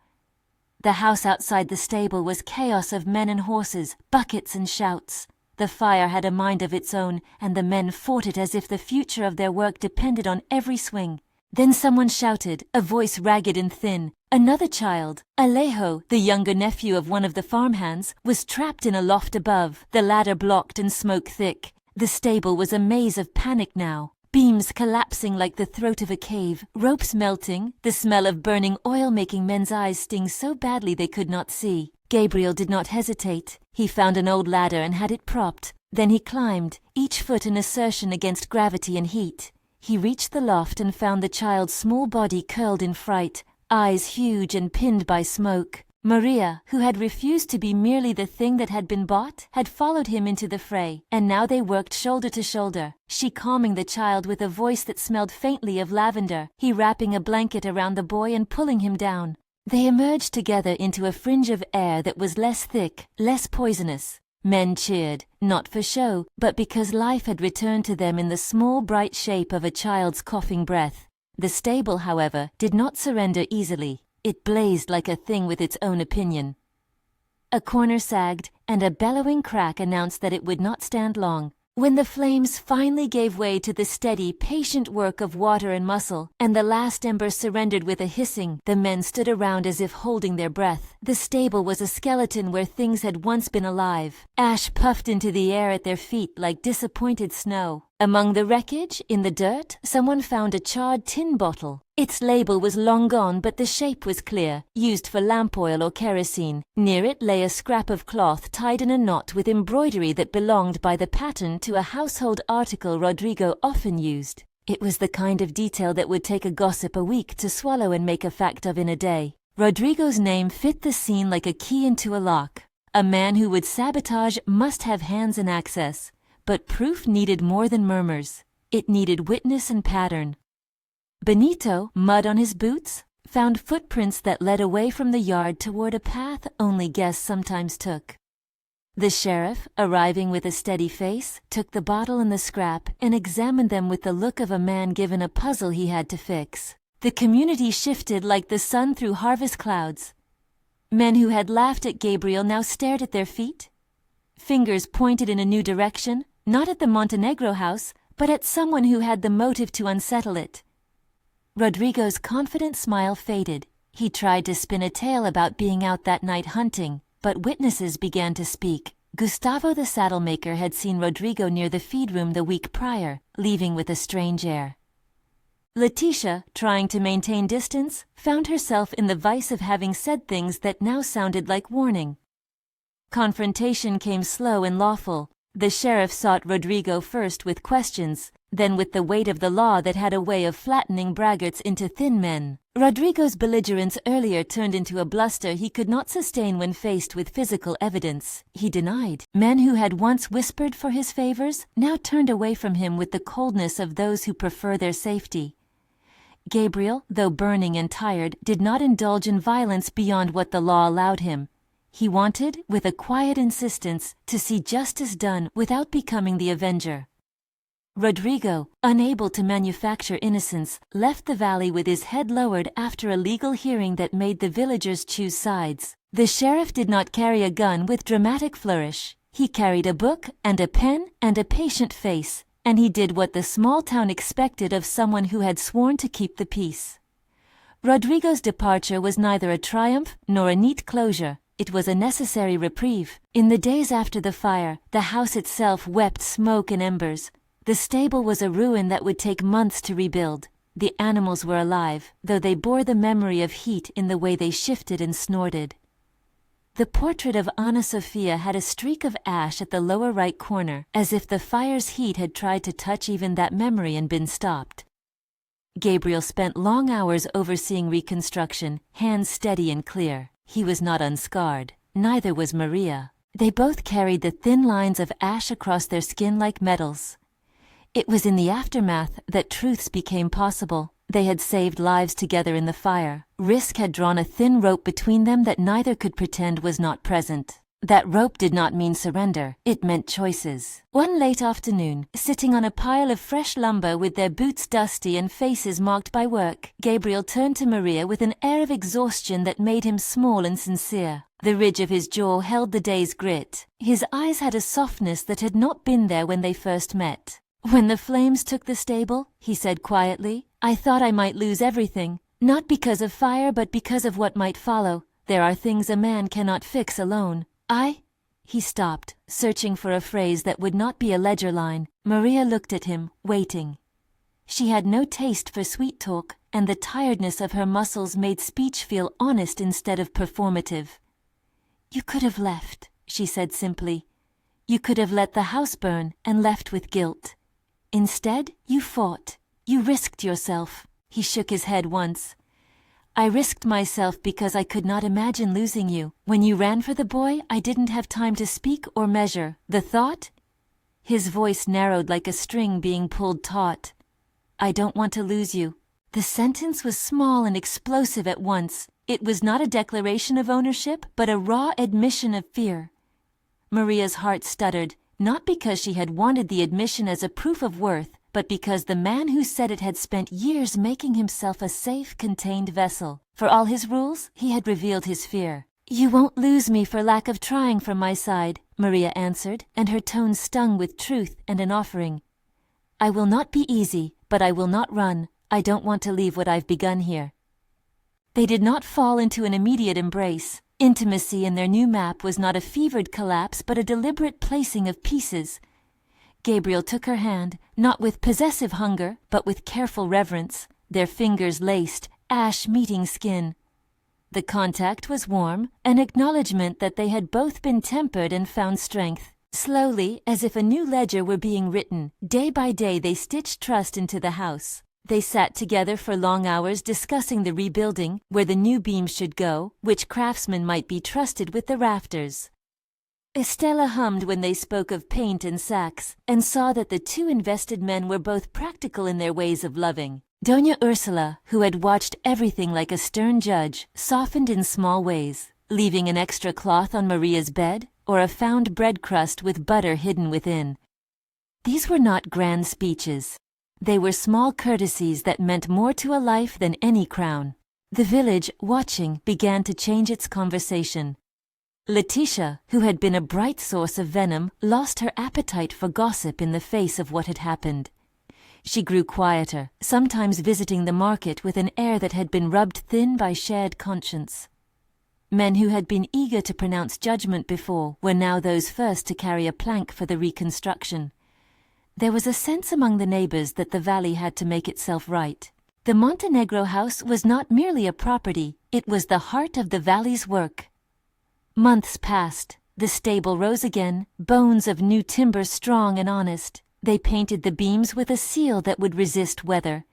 The house outside the stable was chaos of men and horses, buckets and shouts. The fire had a mind of its own, and the men fought it as if the future of their work depended on every swing. Then someone shouted, a voice ragged and thin. Another child, Alejo, the younger nephew of one of the farmhands, was trapped in a loft above, the ladder blocked and smoke thick. The stable was a maze of panic now. Beams collapsing like the throat of a cave, ropes melting, the smell of burning oil making men's eyes sting so badly they could not see. Gabriel did not hesitate. He found an old ladder and had it propped. Then he climbed, each foot an assertion against gravity and heat. He reached the loft and found the child's small body curled in fright, eyes huge and pinned by smoke. Maria, who had refused to be merely the thing that had been bought, had followed him into the fray, and now they worked shoulder to shoulder, she calming the child with a voice that smelled faintly of lavender, he wrapping a blanket around the boy and pulling him down. They emerged together into a fringe of air that was less thick, less poisonous. Men cheered, not for show, but because life had returned to them in the small bright shape of a child's coughing breath. The stable, however, did not surrender easily. It blazed like a thing with its own opinion. A corner sagged, and a bellowing crack announced that it would not stand long. When the flames finally gave way to the steady, patient work of water and muscle, and the last ember surrendered with a hissing, the men stood around as if holding their breath. The stable was a skeleton where things had once been alive. Ash puffed into the air at their feet like disappointed snow. Among the wreckage, in the dirt, someone found a charred tin bottle. Its label was long gone, but the shape was clear, used for lamp oil or kerosene. Near it lay a scrap of cloth tied in a knot with embroidery that belonged by the pattern to a household article Rodrigo often used. It was the kind of detail that would take a gossip a week to swallow and make a fact of in a day. Rodrigo's name fit the scene like a key into a lock. A man who would sabotage must have hands and access. But proof needed more than murmurs. It needed witness and pattern. Benito, mud on his boots, found footprints that led away from the yard toward a path only guests sometimes took. The sheriff, arriving with a steady face, took the bottle and the scrap and examined them with the look of a man given a puzzle he had to fix. The community shifted like the sun through harvest clouds. Men who had laughed at Gabriel now stared at their feet. Fingers pointed in a new direction, not at the Montenegro house, but at someone who had the motive to unsettle it. Rodrigo's confident smile faded. He tried to spin a tale about being out that night hunting, but witnesses began to speak. Gustavo the saddlemaker had seen Rodrigo near the feed room the week prior, leaving with a strange air. Letitia, trying to maintain distance, found herself in the vice of having said things that now sounded like warning. Confrontation came slow and lawful. The sheriff sought Rodrigo first with questions, then with the weight of the law that had a way of flattening braggarts into thin men. Rodrigo's belligerence earlier turned into a bluster he could not sustain when faced with physical evidence. He denied. Men who had once whispered for his favors now turned away from him with the coldness of those who prefer their safety. Gabriel, though burning and tired, did not indulge in violence beyond what the law allowed him. He wanted, with a quiet insistence, to see justice done without becoming the avenger. Rodrigo, unable to manufacture innocence, left the valley with his head lowered after a legal hearing that made the villagers choose sides. The sheriff did not carry a gun with dramatic flourish. He carried a book and a pen and a patient face, and he did what the small town expected of someone who had sworn to keep the peace. Rodrigo's departure was neither a triumph nor a neat closure. It was a necessary reprieve. In the days after the fire, the house itself wept smoke and embers. The stable was a ruin that would take months to rebuild. The animals were alive, though they bore the memory of heat in the way they shifted and snorted. The portrait of Anna Sophia had a streak of ash at the lower right corner, as if the fire's heat had tried to touch even that memory and been stopped. Gabriel spent long hours overseeing reconstruction, hands steady and clear. He was not unscarred. Neither was Maria. They both carried the thin lines of ash across their skin like medals. It was in the aftermath that truths became possible. They had saved lives together in the fire. Risk had drawn a thin rope between them that neither could pretend was not present. That rope did not mean surrender. It meant choices. One late afternoon, sitting on a pile of fresh lumber with their boots dusty and faces marked by work, Gabriel turned to Maria with an air of exhaustion that made him small and sincere. The ridge of his jaw held the day's grit. His eyes had a softness that had not been there when they first met. "When the flames took the stable," he said quietly, "I thought I might lose everything. Not because of fire, but because of what might follow. There are things a man cannot fix alone. He stopped, searching for a phrase that would not be a ledger line. Maria looked at him, waiting. She had no taste for sweet talk, and the tiredness of her muscles made speech feel honest instead of performative. "You could have left," she said simply. "You could have let the house burn and left with guilt. Instead, you fought. You risked yourself." He shook his head once. "I risked myself because I could not imagine losing you. When you ran for the boy, I didn't have time to speak or measure. The thought?" His voice narrowed like a string being pulled taut. "I don't want to lose you." The sentence was small and explosive at once. It was not a declaration of ownership, but a raw admission of fear. Maria's heart stuttered, not because she had wanted the admission as a proof of worth, but because the man who said it had spent years making himself a safe, contained vessel. For all his rules, he had revealed his fear. "You won't lose me for lack of trying from my side," Maria answered, and her tone stung with truth and an offering. "I will not be easy, but I will not run. I don't want to leave what I've begun here." They did not fall into an immediate embrace. Intimacy in their new map was not a fevered collapse, but a deliberate placing of pieces. Gabriel took her hand, not with possessive hunger, but with careful reverence, their fingers laced, ash meeting skin. The contact was warm, an acknowledgement that they had both been tempered and found strength. Slowly, as if a new ledger were being written, day by day they stitched trust into the house. They sat together for long hours discussing the rebuilding, where the new beams should go, which craftsmen might be trusted with the rafters. Estella hummed when they spoke of paint and sacks, and saw that the two invested men were both practical in their ways of loving. Doña Ursula, who had watched everything like a stern judge, softened in small ways, leaving an extra cloth on Maria's bed, or a found bread crust with butter hidden within. These were not grand speeches. They were small courtesies that meant more to a life than any crown. The village, watching, began to change its conversation. Letitia, who had been a bright source of venom, lost her appetite for gossip in the face of what had happened. She grew quieter, sometimes visiting the market with an air that had been rubbed thin by shared conscience. Men who had been eager to pronounce judgment before were now those first to carry a plank for the reconstruction. There was a sense among the neighbors that the valley had to make itself right. The Montenegro house was not merely a property, it was the heart of the valley's work. Months passed. The stable rose again, bones of new timber strong and honest. They painted the beams with a seal that would resist weather.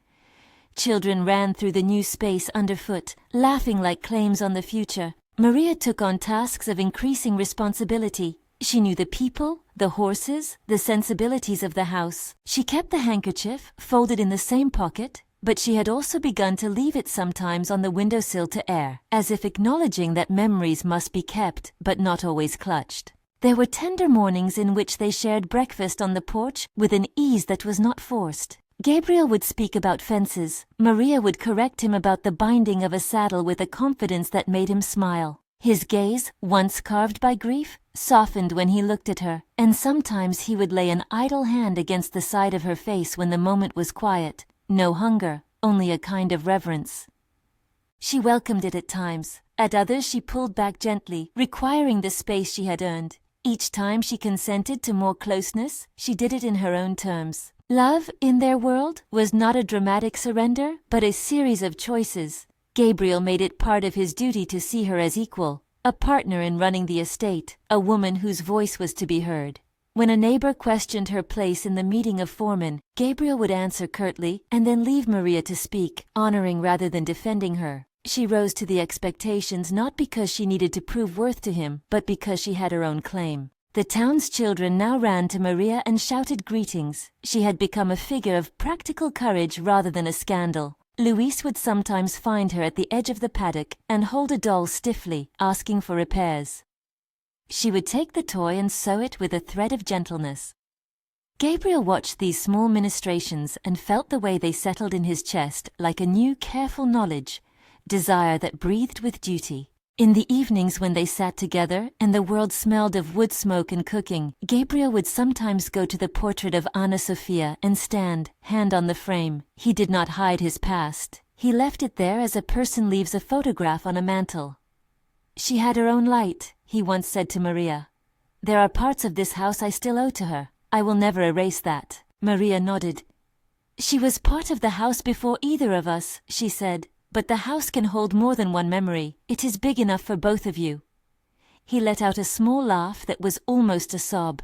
Children ran through the new space underfoot, laughing like claims on the future. Maria took on tasks of increasing responsibility. She knew the people, the horses, the sensibilities of the house. She kept the handkerchief, folded in the same pocket, but she had also begun to leave it sometimes on the windowsill to air, as if acknowledging that memories must be kept, but not always clutched. There were tender mornings in which they shared breakfast on the porch with an ease that was not forced. Gabriel would speak about fences. Maria would correct him about the binding of a saddle with a confidence that made him smile. His gaze, once carved by grief, softened when he looked at her, and sometimes he would lay an idle hand against the side of her face when the moment was quiet. No hunger, only a kind of reverence. She welcomed it at times. At others she pulled back gently, requiring the space she had earned. Each time she consented to more closeness, she did it in her own terms. Love, in their world, was not a dramatic surrender, but a series of choices. Gabriel made it part of his duty to see her as equal, a partner in running the estate, a woman whose voice was to be heard. When a neighbor questioned her place in the meeting of foremen, Gabriel would answer curtly and then leave Maria to speak, honoring rather than defending her. She rose to the expectations not because she needed to prove worth to him, but because she had her own claim. The town's children now ran to Maria and shouted greetings. She had become a figure of practical courage rather than a scandal. Luis would sometimes find her at the edge of the paddock and hold a doll stiffly, asking for repairs. She would take the toy and sew it with a thread of gentleness. Gabriel watched these small ministrations and felt the way they settled in his chest like a new careful knowledge, desire that breathed with duty. In the evenings when they sat together and the world smelled of wood smoke and cooking, Gabriel would sometimes go to the portrait of Anna Sophia and stand, hand on the frame. He did not hide his past. He left it there as a person leaves a photograph on a mantel. She had her own light, he once said to Maria. There are parts of this house I still owe to her. I will never erase that. Maria nodded. She was part of the house before either of us, she said. But the house can hold more than one memory. It is big enough for both of you. He let out a small laugh that was almost a sob.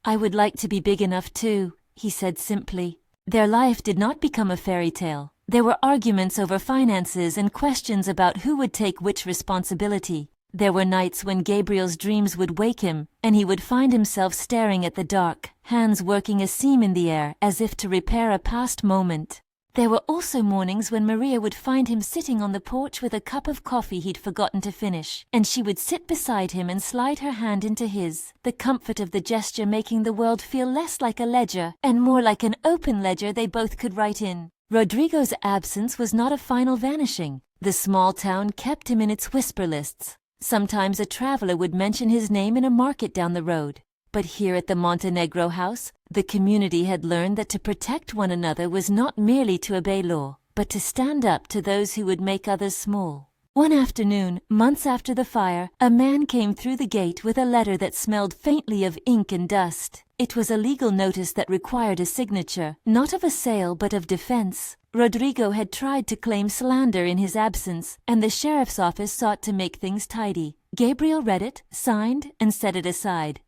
I would like to be big enough too, he said simply. Their life did not become a fairy tale. There were arguments over finances and questions about who would take which responsibility. There were nights when Gabriel's dreams would wake him, and he would find himself staring at the dark, hands working a seam in the air as if to repair a past moment. There were also mornings when Maria would find him sitting on the porch with a cup of coffee he'd forgotten to finish, and she would sit beside him and slide her hand into his, the comfort of the gesture making the world feel less like a ledger and more like an open ledger they both could write in. Rodrigo's absence was not a final vanishing. The small town kept him in its whisper lists. Sometimes a traveler would mention his name in a market down the road. But here at the Montenegro house, the community had learned that to protect one another was not merely to obey law, but to stand up to those who would make others small. One afternoon, months after the fire, a man came through the gate with a letter that smelled faintly of ink and dust. It was a legal notice that required a signature, not of a sale but of defense. Rodrigo had tried to claim slander in his absence, and the sheriff's office sought to make things tidy. Gabriel read it, signed, and set it aside.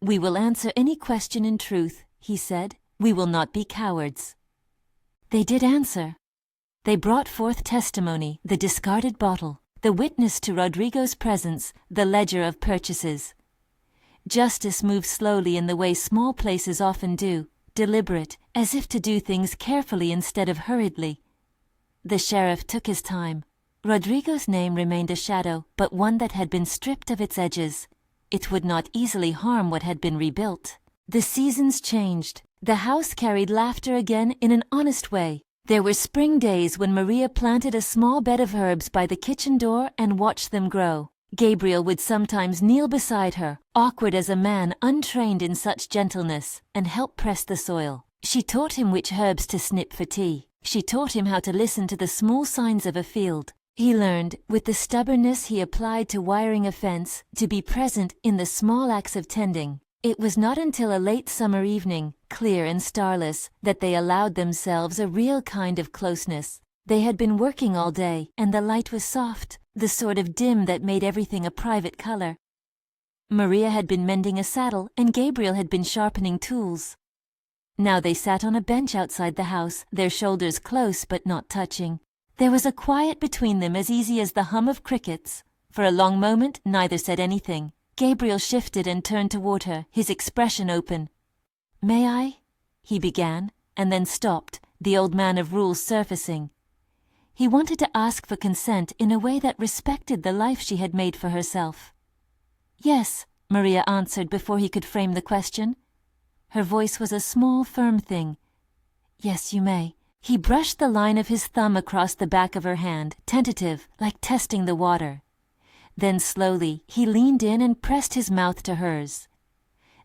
We will answer any question in truth, he said. We will not be cowards. They did answer. They brought forth testimony, the discarded bottle, the witness to Rodrigo's presence, the ledger of purchases. Justice moved slowly in the way small places often do, deliberate, as if to do things carefully instead of hurriedly. The sheriff took his time. Rodrigo's name remained a shadow, but one that had been stripped of its edges. It would not easily harm what had been rebuilt. The seasons changed. The house carried laughter again in an honest way. There were spring days when Maria planted a small bed of herbs by the kitchen door and watched them grow. Gabriel would sometimes kneel beside her, awkward as a man untrained in such gentleness, and help press the soil. She taught him which herbs to snip for tea. She taught him how to listen to the small signs of a field. He learned, with the stubbornness he applied to wiring a fence, to be present in the small acts of tending. It was not until a late summer evening, clear and starless, that they allowed themselves a real kind of closeness. They had been working all day, and the light was soft, the sort of dim that made everything a private color. Maria had been mending a saddle, and Gabriel had been sharpening tools. Now they sat on a bench outside the house, their shoulders close but not touching. There was a quiet between them as easy as the hum of crickets. For a long moment neither said anything. Gabriel shifted and turned toward her, his expression open. "May I?" he began, and then stopped, the old man of rules surfacing. He wanted to ask for consent in a way that respected the life she had made for herself. "Yes," Maria answered before he could frame the question. Her voice was a small, firm thing. "Yes, you may." He brushed the line of his thumb across the back of her hand, tentative, like testing the water. Then slowly, he leaned in and pressed his mouth to hers.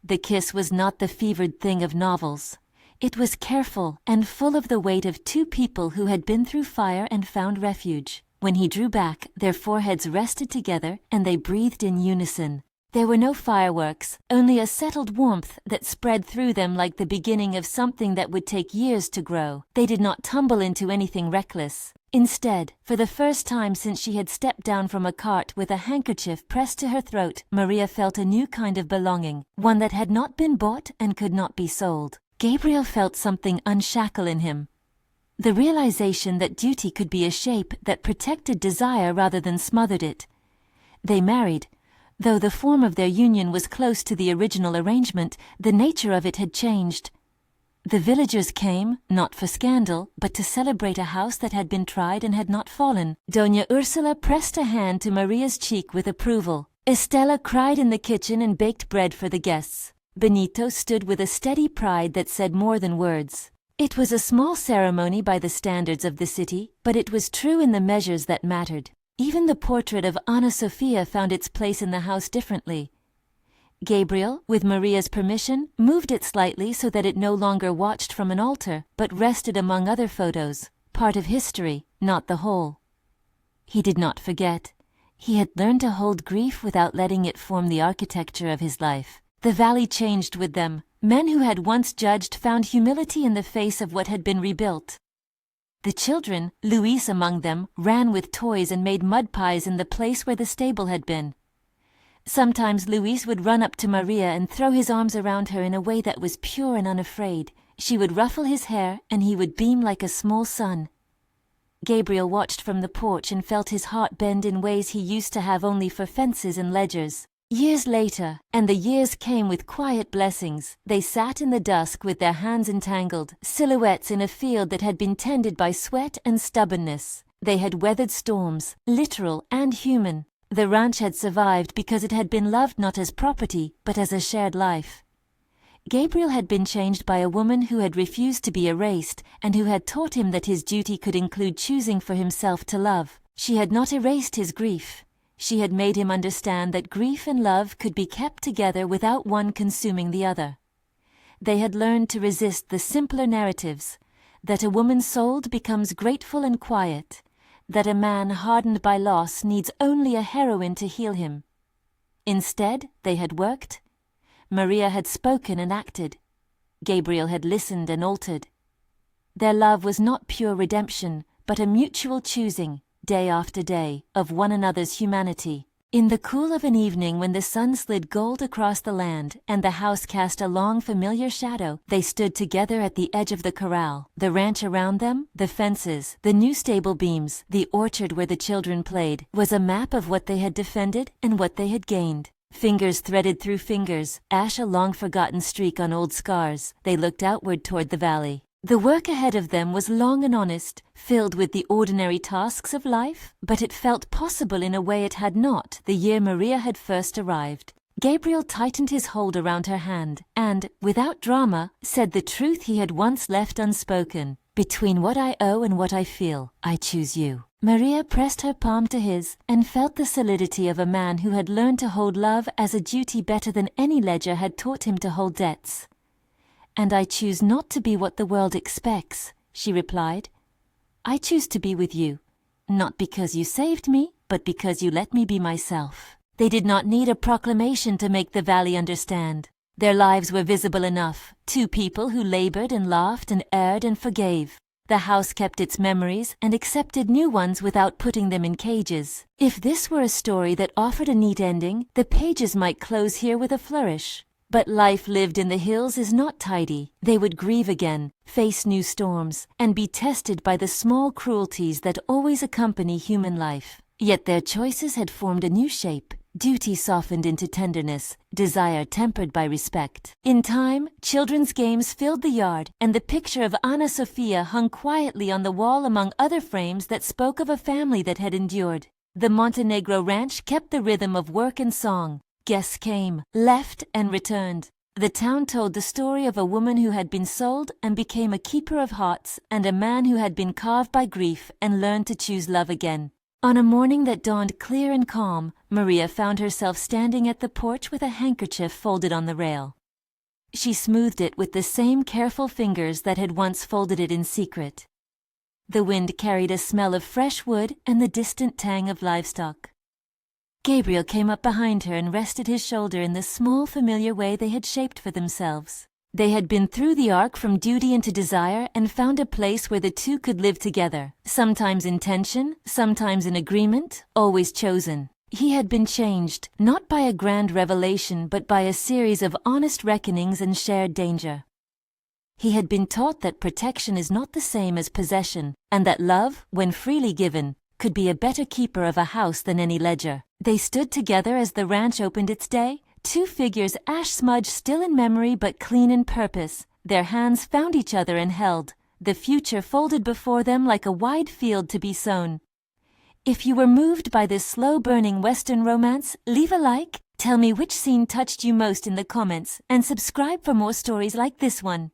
The kiss was not the fevered thing of novels. It was careful and full of the weight of two people who had been through fire and found refuge. When he drew back, their foreheads rested together and they breathed in unison. There were no fireworks, only a settled warmth that spread through them like the beginning of something that would take years to grow. They did not tumble into anything reckless. Instead, for the first time since she had stepped down from a cart with a handkerchief pressed to her throat, Maria felt a new kind of belonging, one that had not been bought and could not be sold. Gabriel felt something unshackle in him. The realization that duty could be a shape that protected desire rather than smothered it. They married. Though the form of their union was close to the original arrangement, the nature of it had changed. The villagers came, not for scandal, but to celebrate a house that had been tried and had not fallen. Doña Ursula pressed a hand to Maria's cheek with approval. Estela cried in the kitchen and baked bread for the guests. Benito stood with a steady pride that said more than words. It was a small ceremony by the standards of the city, but it was true in the measures that mattered. Even the portrait of Anna Sophia found its place in the house differently. Gabriel, with Maria's permission, moved it slightly so that it no longer watched from an altar, but rested among other photos, part of history, not the whole. He did not forget. He had learned to hold grief without letting it form the architecture of his life. The valley changed with them. Men who had once judged found humility in the face of what had been rebuilt. The children, Luis among them, ran with toys and made mud pies in the place where the stable had been. Sometimes Luis would run up to Maria and throw his arms around her in a way that was pure and unafraid. She would ruffle his hair and he would beam like a small sun. Gabriel watched from the porch and felt his heart bend in ways he used to have only for fences and ledgers. Years later, and the years came with quiet blessings, they sat in the dusk with their hands entangled, silhouettes in a field that had been tended by sweat and stubbornness. They had weathered storms, literal and human. The ranch had survived because it had been loved not as property, but as a shared life. Gabriel had been changed by a woman who had refused to be erased, and who had taught him that his duty could include choosing for himself to love. She had not erased his grief. She had made him understand that grief and love could be kept together without one consuming the other. They had learned to resist the simpler narratives, that a woman souled becomes grateful and quiet, that a man hardened by loss needs only a heroine to heal him. Instead, they had worked. Maria had spoken and acted. Gabriel had listened and altered. Their love was not pure redemption, but a mutual choosing, day after day, of one another's humanity. In the cool of an evening when the sun slid gold across the land and the house cast a long familiar shadow, they stood together at the edge of the corral, the ranch around them, the fences, the new stable beams, the orchard where the children played, was a map of what they had defended and what they had gained. Fingers threaded through fingers, ash a long-forgotten streak on old scars, they looked outward toward the valley. The work ahead of them was long and honest, filled with the ordinary tasks of life, but it felt possible in a way it had not the year Maria had first arrived. Gabriel tightened his hold around her hand and, without drama, said the truth he had once left unspoken. "Between what I owe and what I feel, I choose you." Maria pressed her palm to his and felt the solidity of a man who had learned to hold love as a duty better than any ledger had taught him to hold debts. "And I choose not to be what the world expects," she replied. "I choose to be with you, not because you saved me, but because you let me be myself." They did not need a proclamation to make the valley understand. Their lives were visible enough, two people who labored and laughed and erred and forgave. The house kept its memories and accepted new ones without putting them in cages. If this were a story that offered a neat ending, the pages might close here with a flourish. But life lived in the hills is not tidy. They would grieve again, face new storms, and be tested by the small cruelties that always accompany human life. Yet their choices had formed a new shape. Duty softened into tenderness, desire tempered by respect. In time, children's games filled the yard, and the picture of Anna Sophia hung quietly on the wall among other frames that spoke of a family that had endured. The Montenegro ranch kept the rhythm of work and song. Guests came, left, and returned. The town told the story of a woman who had been sold and became a keeper of hearts, and a man who had been carved by grief and learned to choose love again. On a morning that dawned clear and calm, Maria found herself standing at the porch with a handkerchief folded on the rail. She smoothed it with the same careful fingers that had once folded it in secret. The wind carried a smell of fresh wood and the distant tang of livestock. Gabriel came up behind her and rested his shoulder in the small familiar way they had shaped for themselves. They had been through the arc from duty into desire and found a place where the two could live together, sometimes in tension, sometimes in agreement, always chosen. He had been changed, not by a grand revelation, but by a series of honest reckonings and shared danger. He had been taught that protection is not the same as possession, and that love, when freely given, could be a better keeper of a house than any ledger. They stood together as the ranch opened its day, two figures ash-smudged still in memory but clean in purpose. Their hands found each other and held, the future folded before them like a wide field to be sown. If you were moved by this slow-burning Western romance, leave a like, tell me which scene touched you most in the comments, and subscribe for more stories like this one.